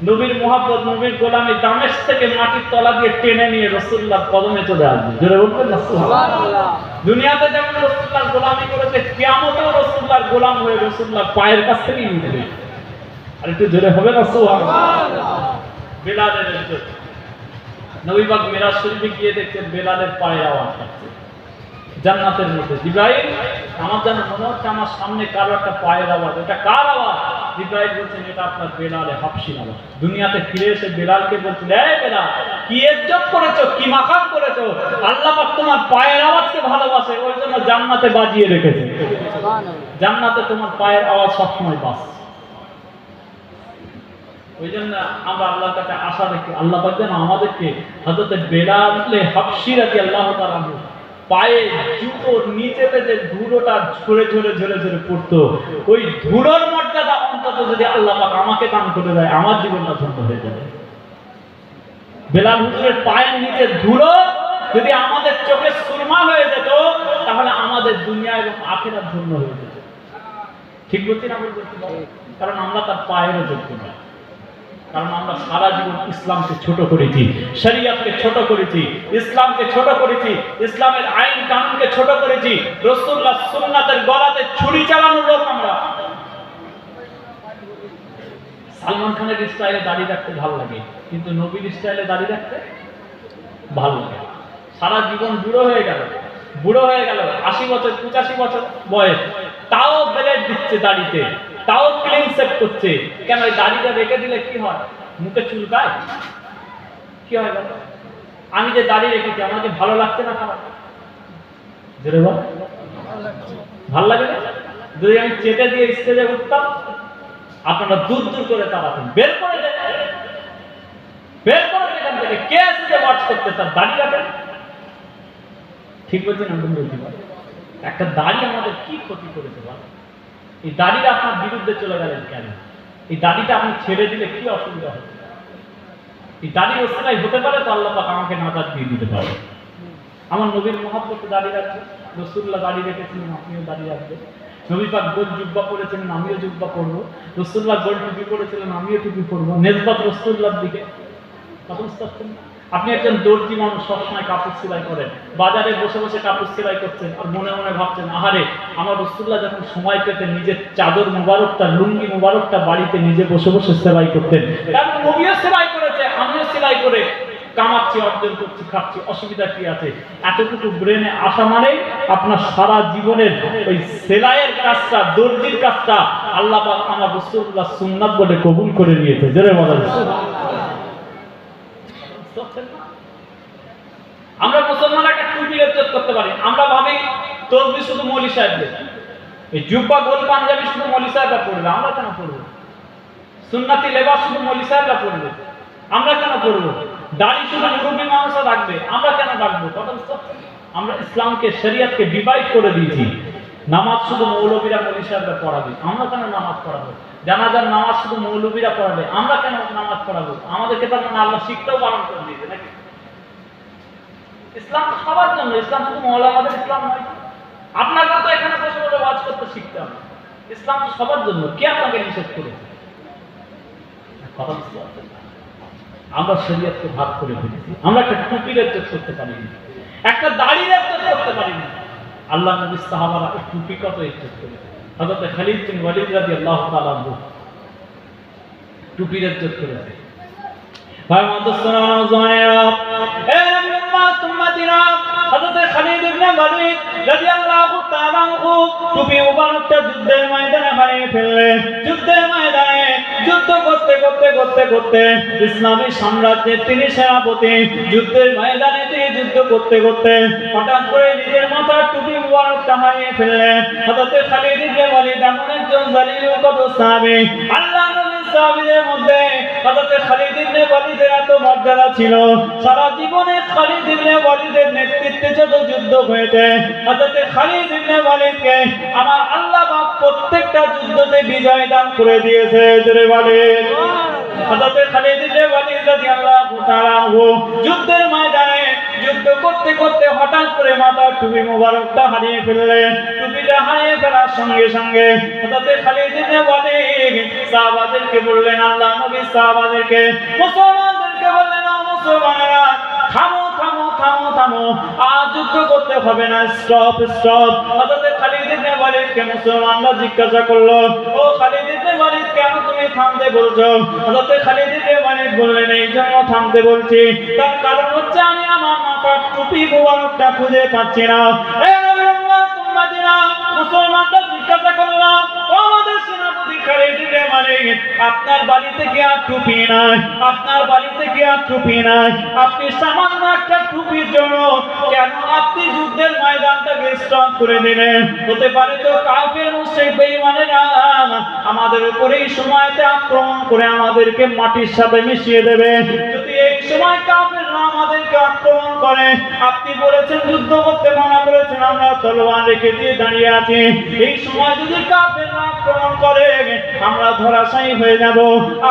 [SPEAKER 1] নবীর মুহাব্বত, নবীর গোলামি দামেস্ক থেকে মাটির তলা দিয়ে টেনে নিয়ে রাসূলুল্লাহর কদমে চলে আসবে। জোরে বলবেন না সুবহানাল্লাহ। দুনিয়াতে যেমন রাসূলুল্লাহর গোলামি করেছে, কিয়ামতেও রাসূলুল্লাহর গোলাম হয়ে রাসূলুল্লাহর পায়ের কাছ থেকে নিয়ে আর একটু জোরে হবে না সুবহানাল্লাহ। বেলালের ইজ্জত, নবী পাক মিরাজ শরীফে গিয়ে দেখছেন বেলালের পায়ের আওয়াজ আসছে জান্নাতের মধ্যে। জিবরাইল, আমার যেন মনে হচ্ছে আমার সামনে কারো একটা পায়ের আওয়াজ, এটা কার আওয়াজ? জিবরাইল বলছেন এটা আপনার বেলালে হাবশির আওয়াজ। দুনিয়াতে ফিরে এসে বেলালকে বলছেন, এই বেলাল, কি ইজ্জত করেছো, কি মাকাম করেছো, আল্লাহ পাক তোমার পায়ের আওয়াজকে ভালোবাসে, ওই জন্য জান্নাতে বাজিয়ে রেখেছে। জান্নাতে তোমার পায়ের আওয়াজ সবসময় বাজছে। ওই জন্য আমরা আল্লাহর কাছে আশা রাখি, আল্লাহ পাক যেন আমাদেরকে হযরত বেলালে হাবশি রাদিয়াল্লাহু তাআলা আনহু পায়ে জুতোর নিচেতে যে ধুলোটা ঝরে ঝরে ঝরে ঝরে পড়তো, ওই ধুলোর মর্যাদা অন্তত যদি আল্লাহ পাক আমাকে দান করে দেয়, আমার জীবনটা ধন্য হয়ে যাবে। বেলাল হুজুরের পায়ের নিচে ধুলো যদি আমাদের চোখে সুরমা হয়ে যেত, তাহলে আমাদের দুনিয়া এবং আখিরাত ধন্য হয়ে যেত। ঠিক বলছি না বলছি? কারণ আমরা তার পায়েরও যোগ্য না। কারণ আমরা সারা জীবন ইসলামকে ছোট করেছি, শরীয়তকে ছোট করেছি, ইসলামকে ছোট করেছি, ইসলামের আইন কানুনকে ছোট করেছি। রাসূলুল্লাহ সুন্নাতের গলাতে ছুরি চালানোর লোক আমরা। সালমান খানের স্টাইলে দাড়ি রাখতে ভালো লাগে, কিন্তু নবীর স্টাইলে দাড়ি রাখতে ভালো লাগে। সারা জীবন বুড়ো হয়ে গেল, 80 বছর 85 বছর বয়স, তাও ব্লেড দিচ্ছে দাড়িতে, তাও ক্লিন শেভ করছে। কেন? এই দাড়িটা রেখে দিলে কি হয়? মুখে চুলকায়? কি হয় বলো? আমি যে দাড়ি রেখেছি, আমাকে ভালো লাগছে না খারাপ? জোরে বল। ভালো লাগে না? যদি আমি চেটে দিয়ে স্টেজে উঠতাম, আপনারা দূর দূর করে তাড়াতেন, বের করে দেন, বের করে দেন থেকে। কে আছে যে ওয়াচ করতে তার দাড়ি রাখেন? ঠিক বলছি না? একটা দাড়ি আমাদের কি ক্ষতি করেছে বল? এই দাড়িটা আপনার বিরুদ্ধে চলে গেলেন কেন? এই দাড়িটা আপনি ছেড়ে দিলে কি অসুবিধা হবে? এই দাড়ির ওসিলাই হতে পারে তো আল্লাহ পাক আমাকে নাজাত দিয়ে দিতে পারে। আমার নবীর মুহাব্বতে দাড়ি রাখবে, রাসূলুল্লাহ দাড়ি রেখেছিলেন, আপনিও দাড়ি রাখবেন। নবী পাক গোল জুব্বা পরেছিলেন, আমিও জুব্বা পরবো। রাসূলুল্লাহ গোল টুপি পরেছিলেন, আমিও টুপি পরবো। নেসবত রাসূলুল্লাহর দিকে। কথা বুঝতে পারছেন? আপনি একজন দর্জি মানুষ, সবসময় কাপড় সেলাই করেন, বাজারে বসে বসে কাপড় সেলাই করছেন, আর মনে মনে ভাবছেন, আহারে আমার রাসূলুল্লাহ যখন সময় পেতেন নিজের চাদর মুবারকটা, লুঙ্গি মুবারকটা বাড়িতে নিজে বসে বসে সেলাই করতেন। কারণ নবীও সেলাই করেছে, আমিও সেলাই করে কামাচ্ছি, অর্জন করছি, খাচ্ছি, অসুবিধা কি আছে? এতটুকু ব্রেনে আসা মানে আপনার সারা জীবনের ওই সেলাইয়ের কাজটা, দর্জির কাজটা আল্লাহ পাক আমার রাসূলুল্লাহ সুন্নাত বলে কবুল করে নিয়েছে। জোরে বলেন। আমরা মুসলমান একটা টুপির ইজ্জত করতে পারি। আমরা ভাবি তসবিহ শুধু মৌলী সাহেবদের, এই জুব্বা গোল পাঞ্জাবি শুধু মৌলী সাহেবরা পরবে, আমরা কেন পরবো? সুন্নতি লেবাস শুধু মৌলী সাহেবরা পরবে, আমরা কেন পরবো? দাড়ি শুধু মুরব্বী মানুষরা রাখবে, আমরা কেন রাখবো? আমরা ইসলামকে, শরীয়তকে ডিভাইড করে দিয়েছি। নামাজ শুধু মৌলবীরা মৌলী সাহেবরা পড়াবে, আমরা কেন নামাজ পড়াবো? জানাজার নামাজ শুধু মৌলবীরা পড়াবে, আমরা কেন নামাজ পড়াবো? আমাদেরকে তার মানে আল্লাহ শিক্ষাও পালন করে দিয়েছে নাকি? ইসলাম সবার জন্য, ইসলাম শুধু মৌলানাদের ইসলাম নয়। আপনাকে তো এখানে বসে বসে ওয়াজ করতে শিখতে হবে। ইসলাম তো সবার জন্য, কে আপনাকে নিষেধ করেছে? কথা বুঝতে পারছেন? আমরা শরীয়তকে ভাগ করে ফেলেছি। আমরা একটা টুপির ইজ্জত করতে পারিনি, একটা দাড়ির ইজ্জত করতে পারিনি। আল্লাহ নবী সাহাবারা এই টুপি কত ইজ্জত করেছে। হযরত খালিদ বিন ওয়ালিদ রাদিয়াল্লাহু তাআলা আনহু টুপির ইজ্জত করেছে। ভাই মাদ্রাসার জানেরা, এ আল্লাহ তুম্মাতিরা, হযরত খালিদ ইবনে ওয়ালিদ রাদিয়াল্লাহু তাআলা আনহু টুপি মুবারকটা যুদ্ধের ময়দানে হারিয়ে ফেললেন। যুদ্ধের ময়দানে যুদ্ধ করতে করতে করতে করতে ইসলামী সাম্রাজ্যের তিনি সেনাপতি, যুদ্ধের ময়দানে তিনি যুদ্ধ করতে করতে হঠাৎ করে নিজের মাথার টুপি মুবারকটা হারিয়ে ফেললেন। হযরত খালিদ ইবনে ওয়ালিদ এমন একজন জালিলুল কদর সাহাবী, আল্লাহ নবীর সাহাবীদের মধ্যে হযরত খালিদ ইবনে ওয়ালিদের এত মর্যাদা ছিল। সারা জীবনে খালিদ ইবনে ওয়ালিদের নেতৃত্বে যত যুদ্ধ হয়েছে, হযরত খালিদ ইবনে ওয়ালিদকে আমার আল্লাহ পাক প্রত্যেকটা যুদ্ধতে বিজয় দান করে দিয়েছে। জোরে বলেন। হযরত খালিদ ইবনে ওয়ালিদ রাদিয়াল্লাহু তাআলা আনহু যুদ্ধের ময়দানে যুদ্ধ করতে করতে হঠাৎ করে মাথার টুপি মোবারকটা হারিয়ে ফেললেন। টুপিটা হারিয়ে করে ফেলার সঙ্গে সঙ্গে হযরত খালিদ ইবনে ওয়ালিদ সাহাবাদেরকে বললেন, আল্লাহ নবী সাহাবাদেরকে, মুসলমানদেরকে বললেন, ও মুসলমানেরা, থামো থামো থামো থামো, আর যুদ্ধ করতে হবে না, স্টপ স্টপ। হযরত খালিদ ইবনে ওয়ালিদকে মুসলমানরা জিজ্ঞাসা করলো, ও খালিদ ইবনে ওয়ালিদ, কেন তুমি থামতে বলছো? হযরত খালিদ ইবনে ওয়ালিদ বললেন, এই জন্য থামতে বলছি, তার কারণ হচ্ছে আমি আমার মাথার টুপি মোবারকটা খুঁজে পাচ্ছি না। এই নবীরা তোমরা দিনা মুসলমানরা জিজ্ঞাসা করলো, ও আমাদের সেনাপতি খালিদ ইবনে ওয়ালিদ, আপনার বাড়িতে কি আর টুপি নাই? আপনার বাড়িতে কি আর টুপি নাই? আপনি সামান্য একটা টুপির জন্য কেন আপনি যুদ্ধের ময়দানটাকে স্টপ করে দিলেন? হতে পারে তো কাফের মুশরিক বেঈমানেরা আমাদের উপরে এই সময়তে আক্রমণ করে আমাদেরকে মাটির সাথে মিশিয়ে দেবে। যদি এই সময় কাফেররা আমাদেরকে আক্রমণ করে, আপনি বলেছেন যুদ্ধ করতে মানা করেছেন, আমরা তলোয়ার রেখে দিয়ে দাঁড়িয়ে আছি, এই সময় যদি কাফেররা আক্রমণ করে আমরা ধরাশায়ী হয়ে যাব।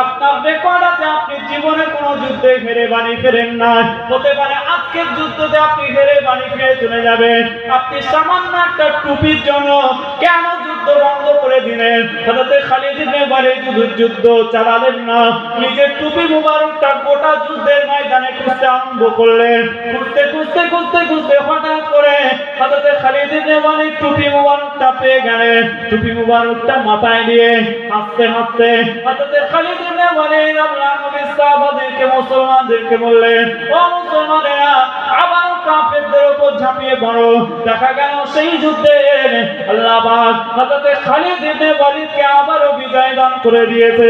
[SPEAKER 1] আপনার রেকর্ড আছে, আপনি জীবনে কোনো যুদ্ধে হেরে বাড়ি ফেরেন না, হতে পারে আজকের যুদ্ধতে আপনি হেরে বাড়ি ফিরে চলে যাবেন। আপনি সামান্য একটা টুপির জন্য কেন যুদ্ধ বন্ধ করে দিলেন? হযরত খালিদ ইবনে ওয়ালিদ যুদ্ধ চালালেন না, নিজের টুপি মুবারকটা গোটা যুদ্ধের ময়দানে খুঁজতে আরম্ভ করলেন। খুঁজতে খুঁজতে খুঁজতে খুঁজতে হঠাৎ করে হযরত খালিদ ইবনে ওয়ালিদ টুপি মুবারকটা পেয়ে গেলেন। টুপি মুবারকটা মাথায় দিয়ে হাসতে হাসতে হযরত খালিদ ইবনে ওয়ালিদ আল্লাহর নবী সাহাবাদেরকে, মুসলমানদেরকে বললেন, ও মুসলমানেরা, আবারও কাফেরদের উপর ঝাঁপিয়ে পড়ো। দেখা গেল সেই যুদ্ধে আল্লাহ পাক হযরত খালিদ ইবনে ওয়ালিদকে আবারও বিজয় দান করে দিয়েছে।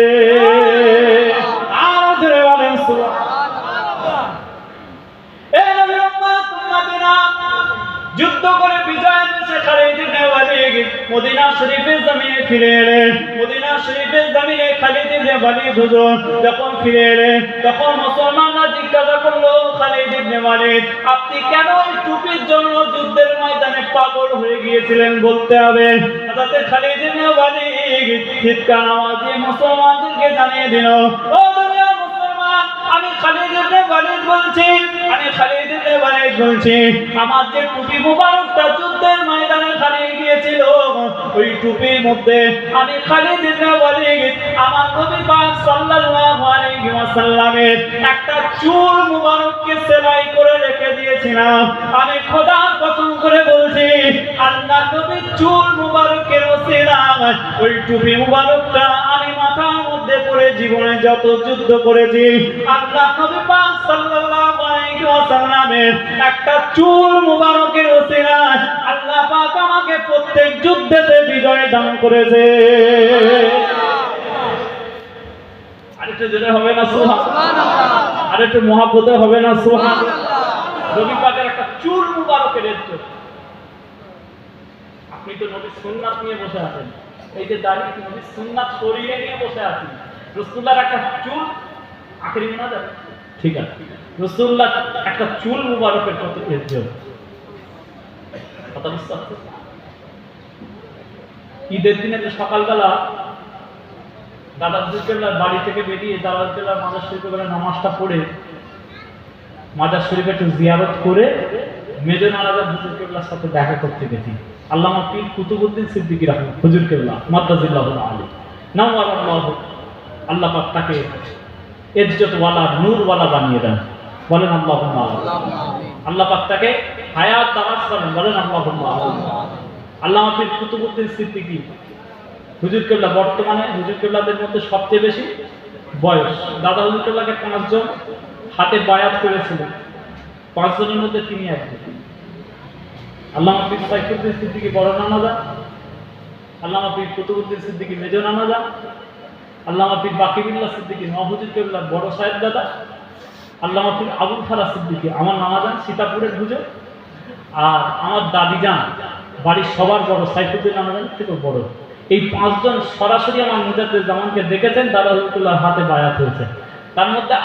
[SPEAKER 1] আর ধরে বলেন সুবহানাল্লাহ। এই নবীর উম্মত উম্মতিনা যুদ্ধ করে বিজয় পেয়েছে খালিদ ইবনে ওয়ালিদ মদিনা শরীফের জমিনে ফিরে এলেন। মদিনা শরীফের জমিনে খালিদ ইবনে ওয়ালিদ হুজুর যখন ফিরে এলেন, তখন মুসলমানরা জিজ্ঞাসা করলো, খালিদ ইবনে ওয়ালিদ, আপনি কেন এই টুপির জন্য যুদ্ধের ময়দানে পাগল হয়ে গিয়েছিলেন বলতে হবে। হযরত খালিদ ইবনে ওয়ালিদ চিৎকার আওয়াজ দিয়ে মুসলমানদেরকে জানিয়ে দিল, ও দুনিয়ার মুসলমান, আমি খালিদ ইবনে ওয়ালিদ বলছি, আমি খালিদ ইবনে ওয়ালিদ বলছি, আমার যে টুপি মুবারকটা যুদ্ধের ময়দানে হারিয়ে গিয়েছিল, ওই টুপির মধ্যে আমি খালিদ ইবনে ওয়ালিদ আমার নবী পাক সাল্লাল্লাহু আলাইহি ওয়াসাল্লামের একটা চুল মুবারককে সেলাই করে রেখে দিয়েছিলাম। আমি খোদার কসম করে বলছি, আল্লাহর নবীর চুল মুবারকের ওসিলায় ওই টুপি মুবারকটা আমি মাথার মধ্যে পরে জীবনে যত যুদ্ধ করেছি, আল্লাহর নবী পাক সাল্লাল্লাহু আলাইহি ওয়াসাল্লামের একটা চুল মুবারকের ওসিলায় আল্লাহ পাক আমাকে প্রত্যেক যুদ্ধেতে বিজয় দান করেছে। আরেকটু জোরে হবে না সুবহানাল্লাহ? আরেকটু মহব্বতে হবে না সুবহানাল্লাহ? নবী পাকের একটা চুল মুবারকের ইজ্জত। আপনি তো নবীর সুন্নাত নিয়ে বসে আছেন, এই যে দাঁড়িয়ে নবীর সুন্নাত সরিয়ে নিয়ে বসে আছেন। রাসূলুল্লাহর একটা চুল আখেরি মুনাজাত, ঠিক আছে, রাসূলুল্লাহ একটা চুল মুবারকের কত ইজ্জত। কথা বুঝতে পারছেন? ঈদের দিনে তো সকালবেলা দাদা হুজুরকেল্লার বাড়ি থেকে বেরিয়ে দাদা হুজুরকেল্লার মাজার শরীফে নামাজটা পড়ে মাজার শরীফে একটু জিয়ারত করে মেজো নারাজা হুজুরকেল্লার সাথে দেখা করতে গেছি। আল্লামা পীর কুতুবউদ্দিন সিদ্দিকী রাহমাতুল্লাহ হুজুরকেল্লাহ মাদ্দাজিল্লাহু আলাইহি নাওয়ারাল্লাহু, আল্লাহ পাক তাকে ইজ্জতওয়ালা নূরওয়ালা বানিয়ে দেন, বলেন আল্লাহুম্মা আমিন। আল্লাহ পাক তাকে হায়াত দারাজ করেন, বলেন আল্লাহুম্মা আমিন। আল্লামা পীর কুতুবউদ্দিন সিদ্দিকী হুজুরকেল্লাহ বর্তমানে হুজুরকেল্লাদের মধ্যে সবচেয়ে বেশি বয়স। দাদা হুজুরকেল্লাহকে 5 জন হাতে বায়াত করেছিলেন, 5 জনের মধ্যে তিনি একজন। আল্লামা পীর সাইফুদ্দিন সিদ্দিকী বড় নানাজা, আল্লামা পীর কুতুবউদ্দিন সিদ্দিকী মেজো নানাজা, আল্লামা পীর বাকিবুল্লাহ সিদ্দিকী হুজুরকেল্লাহ বড় সাহেব দাদা, আল্লামা পীর আবুল ফারাহ সিদ্দিকী আমার নানাজান সীতাপুরের হুজুর, আর আমার দাদিজান বাড়ির সবার বড় সাইফুদ্দিন নানাজান থেকে বড়। এই 5 জন সরাসরি আমার মুজাদ্দিদ জামানকে দেখেছেন, দাদা হুজুরকেল্লাহর হাতে বায়াত হয়েছে। তার মধ্যে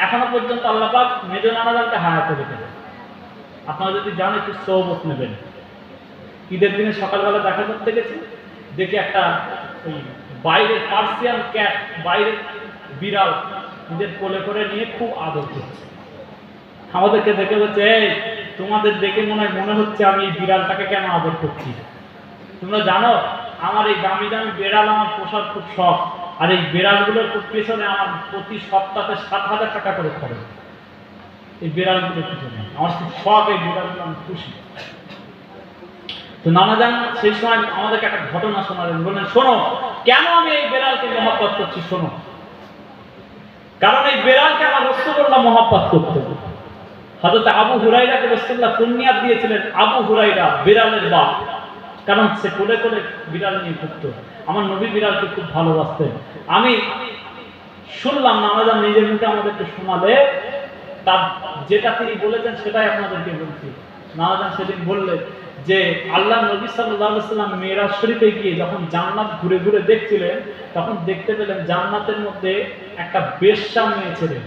[SPEAKER 1] এখনো পর্যন্ত আল্লাহ পাক মেজো নানাজানকে হায়াতে রেখেছেন। আপনারা যদি জান একটু সওবত নেবেন। ঈদের দিনে সকালবেলা দেখা করতে গেছি, দেখে একটা ওই বাইরে পার্সিয়ান ক্যাট, বাইরে বিড়াল নিজের কোলে করে নিয়ে খুব আদর করছে। আমাদেরকে দেখে বলছে, এই তোমাদের দেখে মনে হচ্ছে আমি এই বিড়ালটাকে কেন আদর করছি। তোমরা জানো আমার এই দামি দামি বেড়াল আমার পোষার খুব শখ, আর এই বেড়ালগুলোর পেছনে আমার প্রতি সপ্তাহে 7,000 টাকা করে খরচ। এই বেড়ালগুলোর পিছনে আমার খুব শখ, এই বেড়ালগুলো আমি খুশি। তো নানা যান সেই সময় আমাদেরকে একটা ঘটনা শোনালেন, বললেন শোনো কেন আমি এই বেড়ালকে মহব্বত করছি, শোনো। কারণ এই বেড়ালকে আমার রাসূলুল্লাহ মহব্বত করতেন। হযরত আবু হুরায়রাকে রাসূলুল্লাহ কুনিয়াত দিয়েছিলেন আবু হুরায়রা, বিড়ালের বাপ। কারণ সে কোলে কোলে বিড়াল নিয়ে ঘুরতো। আমার নবী বিড়ালকে খুব ভালোবাসতেন। আমি শুনলাম নানা যান নিজের মুখে আমাদেরকে শোনালে, তার যেটা তিনি বলেছেন সেটাই আপনাদেরকে বলছি। নানা যান সেদিন বললেন যে আল্লাহ নবী সাল্লাল্লাহু আলাইহি ওয়াসাল্লাম মিরাজ শরীফে গিয়ে যখন জান্নাত ঘুরে ঘুরে দেখছিলেন, তখন দেখতে পেলেন জান্নাতের মধ্যে একটা বেশ্যা মেয়ে ছেলে,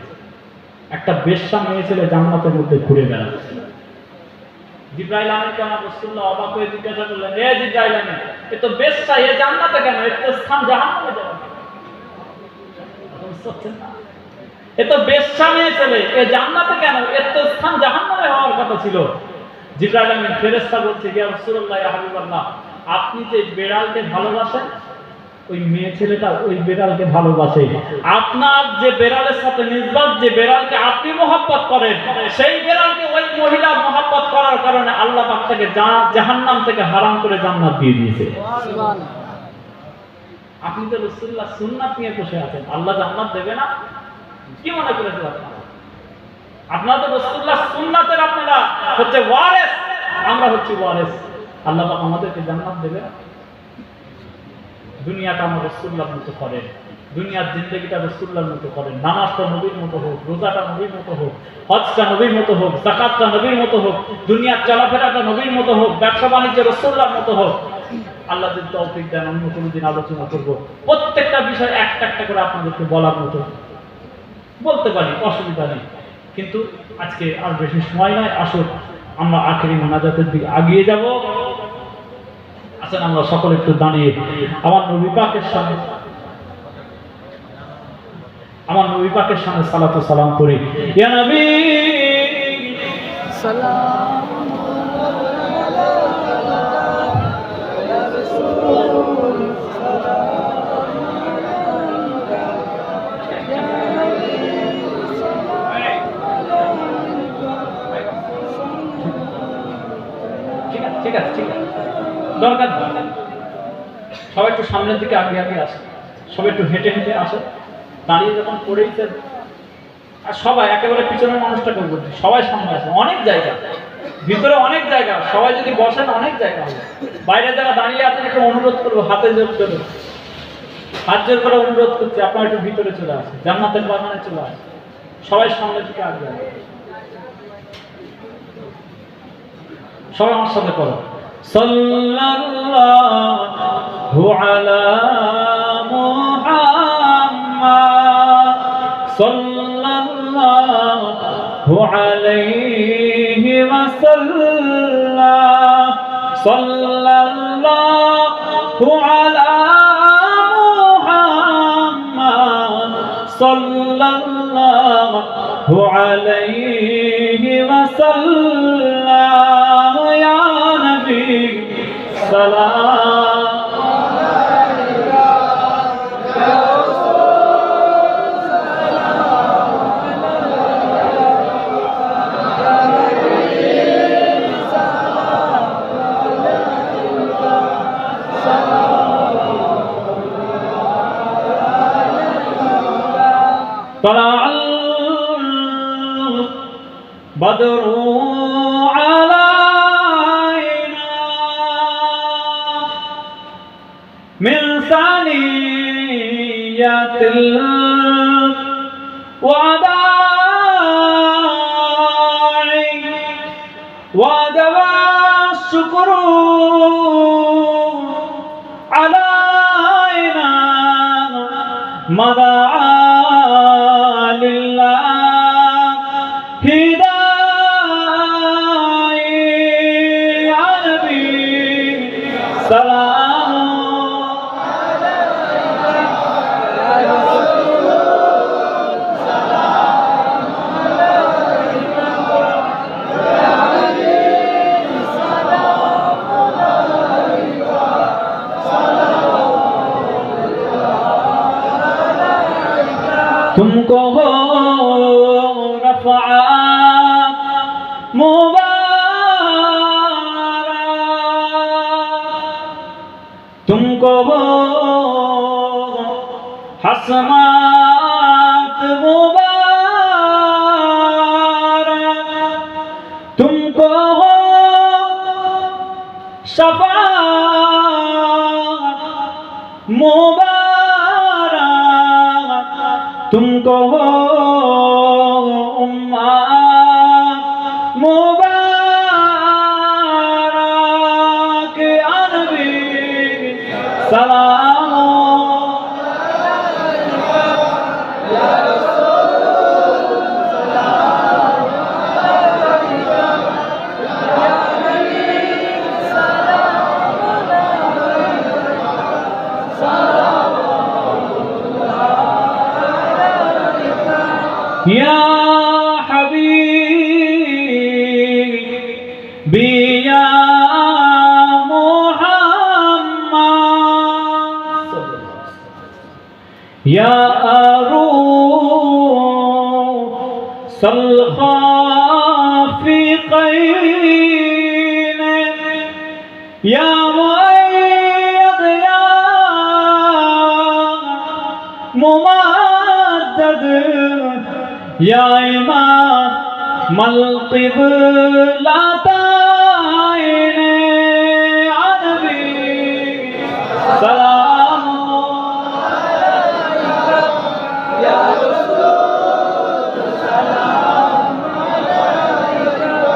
[SPEAKER 1] একটা বেশ্যা মেয়ে ছেলে জান্নাতের মধ্যে ঘুরে বেড়াচ্ছে। জিবরাইল আলাইহিস সালাম রাসূলুল্লাহ অবাক হয়ে জিজ্ঞাসা করলেন, এ জিবরাইল আলাইহিস, এ তো বেশ্যা, এ জান্নাতে কেন? এর তো স্থান জাহান্নামে যাবে। এ তো বেশ্যা মেয়ে ছেলে, এ জান্নাতে কেন? এর তো স্থান জাহান্নামে হওয়ার কথা ছিল। জিবরাইল আমিন ফেরেশতা বলছে, ইয়া রাসূলুল্লাহ ইয়া হাবিবাল্লাহ, আপনি যে বেড়ালকে ভালোবাসেন, ওই মেয়ে ছেলেটা ওই বেড়ালকে ভালোবাসে। আপনার যে বেড়ালের সাথে নিসবত, যে বেড়ালকে আপনি মহব্বত করেন, সেই বেড়ালকে ওই মহিলা মহব্বত করার কারণে আল্লাহ পাক তাকে জাহান্নাম থেকে হারাম করে জান্নাত দিয়ে দিয়েছে। সুবহানাল্লাহ। আপনি তো রাসূলুল্লাহ সুন্নাত নিয়ে বসে আছেন, আল্লাহ জান্নাত দেবে না? কি মনে করেছেন আপনারা? আপনারা তো রাসূলুল্লাহ সুন্নাতের আপনারা হচ্ছে ওয়ারিস, আমরা হচ্ছি ওয়ারিস। আল্লাহ পাক আমাদেরকে জান্নাত দেবে না? দুনিয়াটা আমরা রাসূলুল্লাহর মতো করেন, দুনিয়ার জিন্দেগিটা রাসূলুল্লাহর মতো করেন। নামাজটা নবীর মতো হোক, রোজাটা নবীর মতো হোক, হজটা নবীর মতো হোক, যাকাতটা নবীর মতো হোক, দুনিয়ার চলাফেরাটা নবীর মতো হোক, ব্যবসা বাণিজ্য রাসূলুল্লাহর মতো হোক। আল্লাহ যদি তৌফিক দেন অন্য কোনো দিন আলোচনা করব, প্রত্যেকটা বিষয় একটা একটা করে আপনাদেরকে বলার মতো বলতে পারি, অসুবিধা নেই। কিন্তু আজকে আর বেশি সময় নয়, আসুন আমরা আখেরি মোনাজাতের দিকে এগিয়ে যাব। আসেন আমরা সকলে একটু দাঁড়িয়ে আমার নবী পাকের সামনে সালাত ও সালাম করি। ইয়া নবী সালাম ঠিক আছে, ঠিক আছে, দরকার সবাই একটু সামনের দিকে আগে আগে আসে, সবাই একটু হেঁটে হেঁটে আসে। দাঁড়িয়ে যখন পড়েইছে আর সবাই একেবারে পিছনের মানুষটাকে বলছি, সবাই সামনে আসে। অনেক জায়গা ভিতরে, অনেক জায়গা, সবাই যদি বসেন অনেক জায়গা হবে। বাইরে যারা দাঁড়িয়ে আছেন একটু অনুরোধ করবো, হাতে জোর করে, হাত জোর করে অনুরোধ করছি, আপনারা একটু ভিতরে চলে আসে, জান্নাতের বাগানে চলে আসে। সবাই সামনের দিকে আগে আসে। সবাই আমার সাথে করো, সাল্লাল্লাহু আলা মুহাম্মাদ সাল্লাল্লাহু আলাইহি ওয়াসাল্লাম সাল্লাল্লাহু আলা মুহাম্মাদ সাল্লাল্লাহু আলাইহি ওয়াসাল্লাম ইয়া নবী সালাম طلع البدر علينا من ثنيات الوداع وجب الشكر علينا مدى तुमको हो रफ़अत मुबारक, तुमको हो हसनात मुबारक, तुमको हो शफ़ाअत मुबारक, तुमको हो उम्मत मुबारक। या नबी सलाम या रसूल सलाम या नबी सलाम या हबीबी या मुहम्मद या अरूसल ख़ाफ़िक़ैन या मुअय्यद या मुमद्दद या इमामल क़िबलतैन। या नबी सलाम अलैका या रसूल सलाम अलैका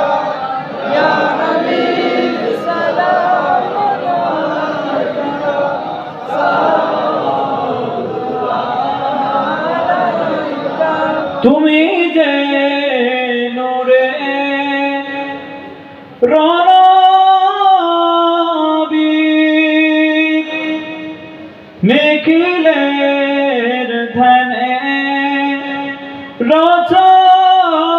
[SPEAKER 1] या हबीब सलाम अलैका তুমি যে নূরে রনবী নিখিলের ধ্যানে রচবি,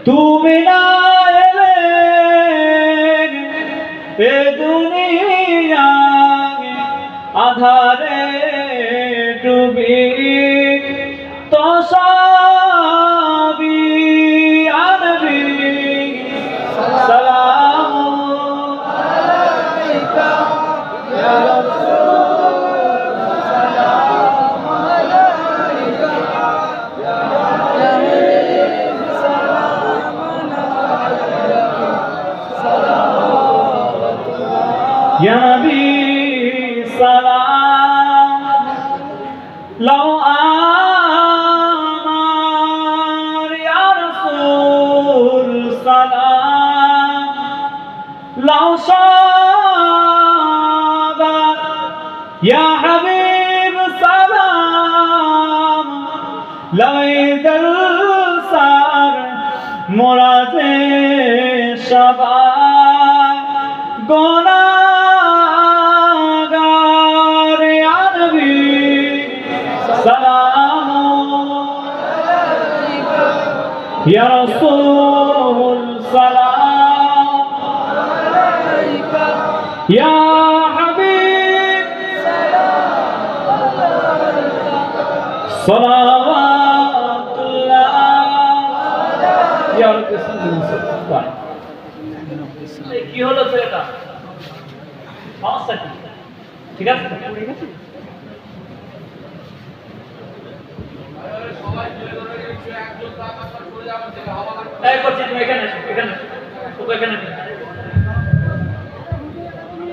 [SPEAKER 1] তুমি না এলে এ দুনিয়ায় আধারে ডুবি তো সবই। या नबी सलाम अलैका या रसूल सलाम अलैका या हबीब सलाम अलैका सलावतुल्लाह। या नबी सलाम लो لو صابت يا حبيب سلام لو يدلسر مراد شباب گناهگار يا نبي سلام يا رسول سلام या हबीब सलावतुल्लाह या रसूल। কি হলো ছেলেটা সমস্যা কি? ঠিক আছে এই করছি তুমি এখানে এসো, এখানে তোকে এখানে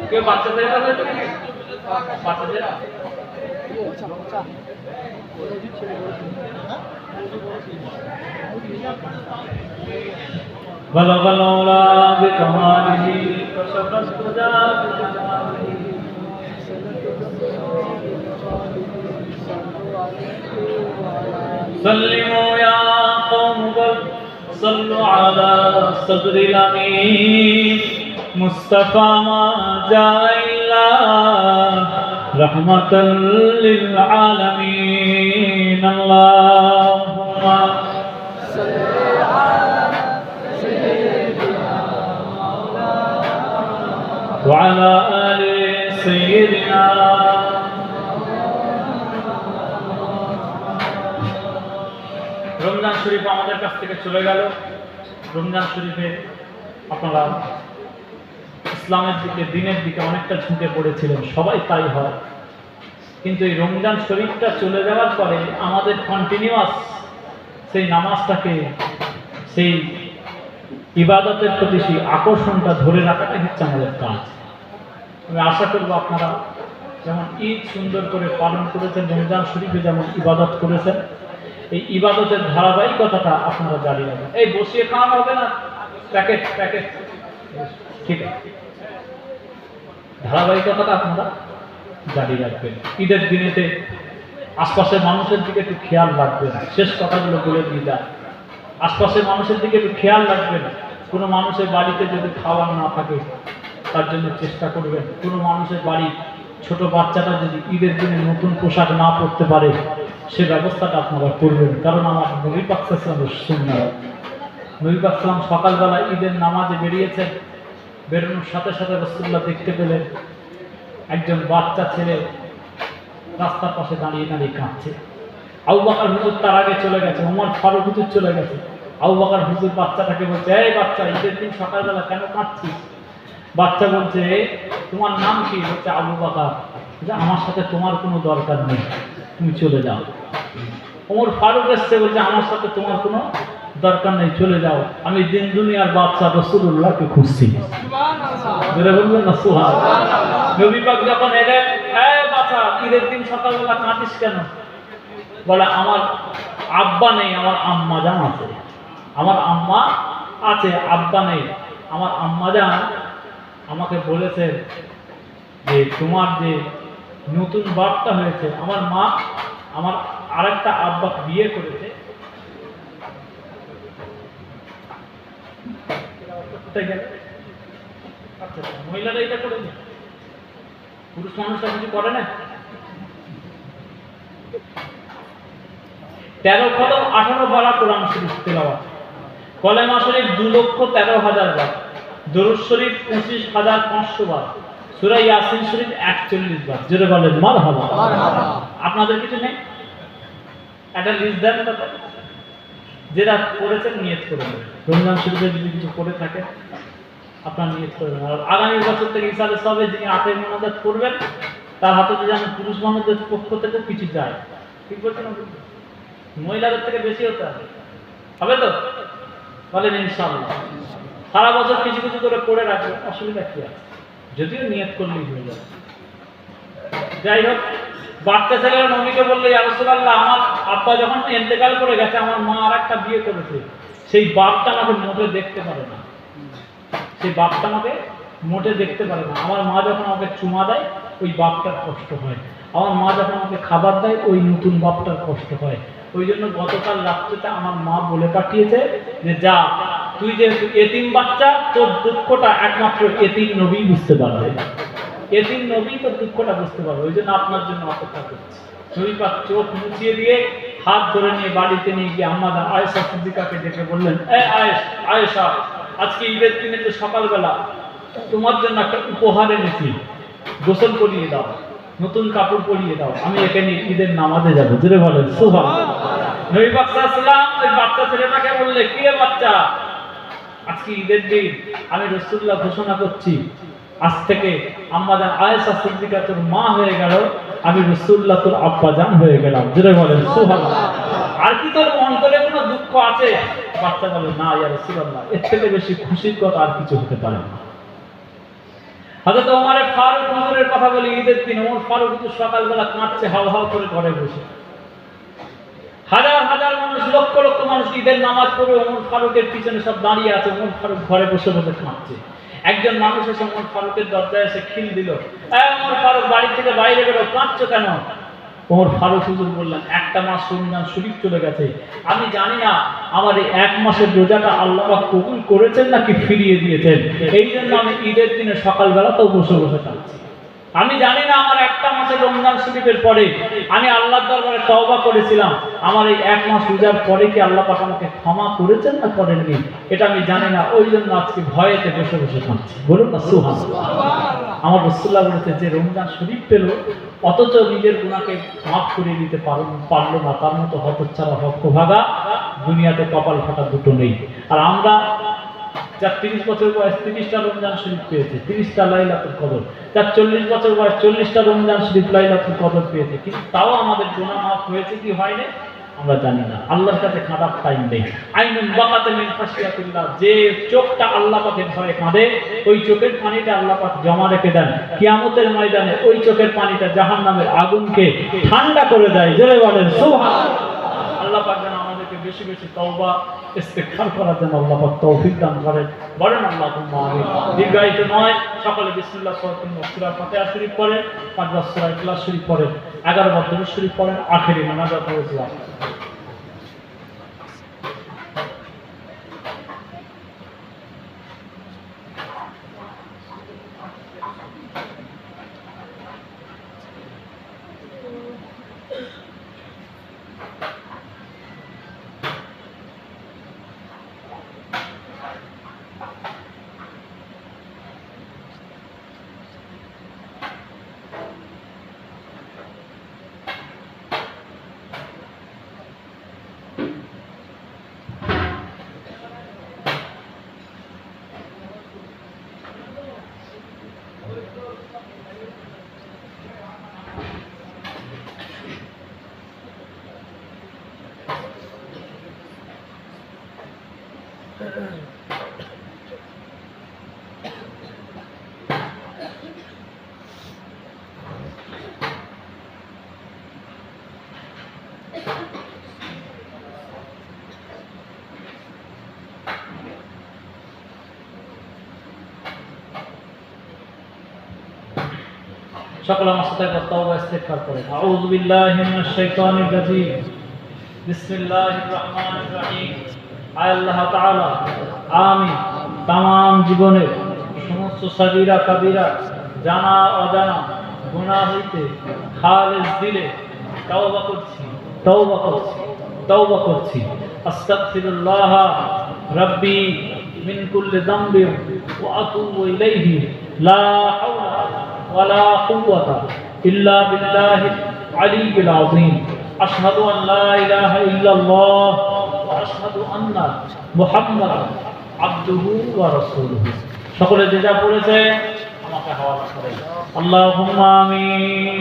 [SPEAKER 1] কেউ বাচ্চা ছেলেটা হয়েছে নাকি? বাচ্চা ছেলেটা بلغ العلا بكماله وشق الهدى بجماله سلموا يا قوم بل صلوا على صدر الأمين مصطفى ما جاء إلا رحمة للعالمين اللهم صل على سيدنا وعلى آل سيدنا রমজান শরীফ আমাদের কাছ থেকে চলে গেল। রমজান শরীফে আপনারা ইসলামের দিকে, দিনের দিকে অনেকটা ঝুঁকে পড়েছিলেন, সবাই তাই হয়। কিন্তু এই রমজান শরীফটা চলে যাওয়ার পরে আমাদের কন্টিনিউয়াস সেই নামাজটাকে, সেই ইবাদতের প্রতি সেই আকর্ষণটা ধরে রাখাটাই হচ্ছে আমাদের কাজ। আমি আশা করব আপনারা যেমন ঈদ সুন্দর করে পালন করেছেন, রমজান শরীফে যেমন ইবাদত করেছেন, এই ইবাদতের ধারাবাহিকতাটা আপনারা জারি রাখবেন। এই বসিয়ে খাওয়ানো হবে না, প্যাকেট প্যাকেট, ঠিক আছে, ধারাবাহিকতাটা আপনারা জারি রাখবেন। ঈদের দিনেতে আশপাশের মানুষের দিকে একটু খেয়াল রাখবেন। শেষ কথাগুলো বলে দিয়ে যায়, আশপাশের মানুষের দিকে একটু খেয়াল রাখবেন। কোনো মানুষের বাড়িতে যদি খাওয়ার না থাকে তার জন্য চেষ্টা করবেন। কোনো মানুষের বাড়ি ছোট বাচ্চাটা যদি ঈদের দিনে নতুন পোশাক না পরতে পারে সে ব্যবস্থাটা আপনারা করবেন। কারণ আমার নবী পাক সাল্লাল্লাহু আলাইহি ওয়াসাল্লাম, নবী পাক সাল্লাম সকালবেলা ঈদের নামাজে বেরিয়েছেন। বেরোনোর সাথে সাথে রাসূলুল্লাহ দেখতে পেলেন একজন বাচ্চা ছেলে রাস্তার পাশে দাঁড়িয়ে দাঁড়িয়ে কাঁদছে। আবু বকর হুজুর তার আগে চলে গেছে, ওমর ফারুক হুজুর চলে গেছে। আবু বকর হুজুর বাচ্চাটাকে বলছে, এই বাচ্চা, ঈদের দিন সকালবেলা কেন কাঁদছিস? বাচ্চা বলছে, তোমার নাম কি? বলছে আবু বকর। আমার সাথে তোমার কোনো দরকার নেই, তুমি চলে যাও। ওমর ফারুক এসছে, বলছে আমার সাথে তোমার কোনো দরকার নেই, চলে যাও, আমি দিন দুনিয়ার বাদশা রাসূলুল্লাহকে খুঁজছি। বলবেন না সুবহানাল্লাহ। নবী পাক যখন এলেন, এই বাচ্চা, ঈদের দিন সকালবেলা কাঁদিস কেন? বলে আমার আব্বা নেই, আমার আম্মা জান আছে। আমার আম্মা আছে, আব্বা নেই। আমার আম্মা জান আমাকে বলেছে যে তোমার যে নতুন বাপটা হয়েছে, আমার মা আমার আরেকটা আব্বা বিয়ে করেছে। আচ্ছা, মহিলারা এটা করে না, পুরুষ মানুষরা কিছু করে না। 13 খতম 18 পারা কোরআন শরীফ তেলাওয়াত, কলেমা শরীফ 2,13,000 বার, দরুদ শরীফ 25,500 বার, সূরা ইয়াসিন শরীফ 41 বার। জোরে বলেন মারহাবা। আপনাদের কিছু নেই? একটা লিস্ট দেন, যেটা করেছেন নিয়ত করবেন। রমজান শরীফে যদি কিছু করে থাকে আপনার নিয়ত করবেন। আর আগামী বছর থেকে ইনশাআল্লাহ সবে যিনি আখের মোনাজাত করবেন তার হাতে যেন পুরুষ মানুষদের পক্ষ থেকে কিছু যায়। ঠিক বলছেন? মহিলাদের থেকে বেশি হতে হবে তো? বলেন ইনশাআল্লাহ। সারা বছর কিছু কিছু করে পড়ে রাখবেন, অসুবিধা কি আছে? যদিও নিয়ত করলেই হয়ে যাবে। যাই হোক, বাচ্চা ছেলেরা নবীকে বললে, ইয়া রাসূলুল্লাহ, আমার আব্বা যখন ইন্তেকাল করে গেছে, আমার মা আরেকটা বিয়ে করেছে, সেই বাপটা আমাকে মোটে দেখতে পারে না। সেই বাপটা আমাকে মোটে দেখতে পারে না। আমার মা যখন আমাকে চুমা দেয় ওই বাপটার কষ্ট হয়, আমার মা যখন আমাকে খাবার দেয় ওই নতুন বাপটার কষ্ট হয়। ওই জন্য গতকাল রাত্রিতে আমার মা বলে পাঠিয়েছে যে যা, তুই যেহেতু এতিম বাচ্চা, তোর দুঃখটা একমাত্র এতিম নবী বুঝতে পারবে। এতিম নবী তোর দুঃখটা বুঝতে পারবে। ওই জন্য আপনার জন্য অপেক্ষা করছি। নবী পাক চোখ মুছিয়ে দিয়ে হাত ধরে নিয়ে বাড়িতে নিয়ে গিয়ে আম্মা আয়েশা সিদ্দিকাকে ডেকে বললেন, আয়েশা, আজকে ঈদের দিনে তো সকালবেলা তোমার জন্য একটা উপহার এনেছি, গোসল করিয়ে দাও, নতুন কাপড় পরিয়ে দাও, আমি এখানে ঈদের নামাজে যাবো। জোরে বলেন সুবহানাল্লাহ। নবী পাক সাল্লাল্লাহু আলাইহি ওয়াসাল্লাম ওই বাচ্চা ছেলেটাকে বললে, কি রে বাচ্চা, আজকে ঈদের দিন, আমি রাসূলুল্লাহ ঘোষণা করছি, আজ থেকে আম্মা জান আয়েশা সিদ্দিকা তোর মা হয়ে গেল, আমি রাসূলুল্লাহ তোর আব্বা জান হয়ে গেলাম। জোরে বলেন সুবহানাল্লাহ। আর কি তোর অন্তরে কোনো দুঃখ আছে? বাচ্চা বলে, না ইয়া রাসূলুল্লাহ, এর থেকে বেশি খুশির কথা আর কিছু হতে পারে না। হযরত ওমর ফারুক হুজুরের কথা বলি, ঈদের দিন ওমর ফারুক হুজুর সকালবেলা কাঁদছে হাউ হাউ করে ঘরে বসে। হাজার হাজার মানুষ, লক্ষ লক্ষ মানুষ ঈদের নামাজ পড়ে ওমর ফারুকের পিছনে সব দাঁড়িয়ে আছে, ওমর ফারুক ঘরে বসে বসে কাঁদছে। একজন মানুষ এসে ওমর ফারুকের দরজায় এসে খিল দিল, ওমর ফারুক বাড়ি থেকে বাইরে বেরো, কাঁদছো কেন? ওমর ফারুক হুজুর বললেন, একটা মাস রমজান শরীফ চলে গেছে, আমি জানি না আমার এই এক মাসের রোজাটা আল্লাহ পাক কবুল করেছেন নাকি ফিরিয়ে দিয়েছেন, এই জন্য আমি ঈদের দিনে সকালবেলাতেও বসে বসে কাঁদছি। আমি জানি না আমার একটা মাসের রমজান শরীফের পরে আমি আল্লাহর দরবারে তওবা করেছিলাম, আমার এই এক মাস রোজার পরে কি আল্লাহ পাক আমাকে ক্ষমা করেছেন না করেননি, এটা আমি জানি না, ওই জন্য আজকে ভয়েতে বসে বসে কাঁদছি। বলুন না সুবহানাল্লাহ। আমার রাসূলুল্লাহ বলেছে যে রমজান শরীফ পেল অথচ নিজের গুনাহকে মাফ করে দিতে পারলো না, তার মতো হতচ্ছাড়া হকভাগা দুনিয়াতে কপাল ফাটা দুটো নেই। আর আমরা যার 30 বছর বয়স 30টা রমজান শরীফ পেয়েছে, 30টা লাইলাতুল কদর, যার 40 বছর বয়স 40টা রমজান শরীফ লাইলাতুল কদর পেয়েছে, কিন্তু তাও আমাদের গুনাহ মাফ হয়েছে কি হয়নি আমরা জানি না। আল্লাহর কাছে খারাপ টাইম নেই। আইনুন বাকাতে মিন খাশিয়াতিল্লাহ, যে চোখটা আল্লাহ পাকের ভয়ে কাঁদে ওই চোখের পানিটা আল্লাহ পাক জমা রেখে দেন কিয়ামতের ময়দানে, ওই চোখের পানিটা জাহান্নামের আগুনকে ঠান্ডা করে দেয়। জোরে বলেন সুবহানাল্লাহ। আল্লাহ পাক যেন আমাদেরকে বেশি বেশি তওবা ইস্তিগফার করার জন্য আল্লাহ পাক তৌফিক দান করেন। বলেন আল্লাহুম্মা আমিন। দীর্ঘায়িত নয়, সকলে বিসমিল্লাহ সূরা ফাতিহা শরীফ পড়েন, 5 বার সূরা ইখলাস শরীফ পড়েন, 11 বার দুরূদ শরীফ পড়েন, আখেরি মোনাজাত হয়েছে। সকল আমার সাথে তওবা ইস্তিগফার করেন। আউযু বিল্লাহি মিনাশ শাইতানির রাজীম। বিসমিল্লাহির রহমানির রহিম। আল্লাহ তাআলা আমি तमाम জীবনের সমস্ত সাগীরা কাবীরা জানা অজানা গুনাহ হইতে খালিস দিলে তওবা করছি, তওবা করছি, তওবা করছি। আস্তাগফিরুল্লাহ রাব্বি মিন কুল্লি যামবিন ওয়া আতুবু ইলাইহি লা হাওলা ولا قوة إلا بالله العلي العظيم أشهد أن لا إله إلا الله وأشهد أن محمدا عبده ورسوله সকলে যে যা পড়েছে আমাকে হাওয়ালা করেন। আল্লাহুম্মা আমিন।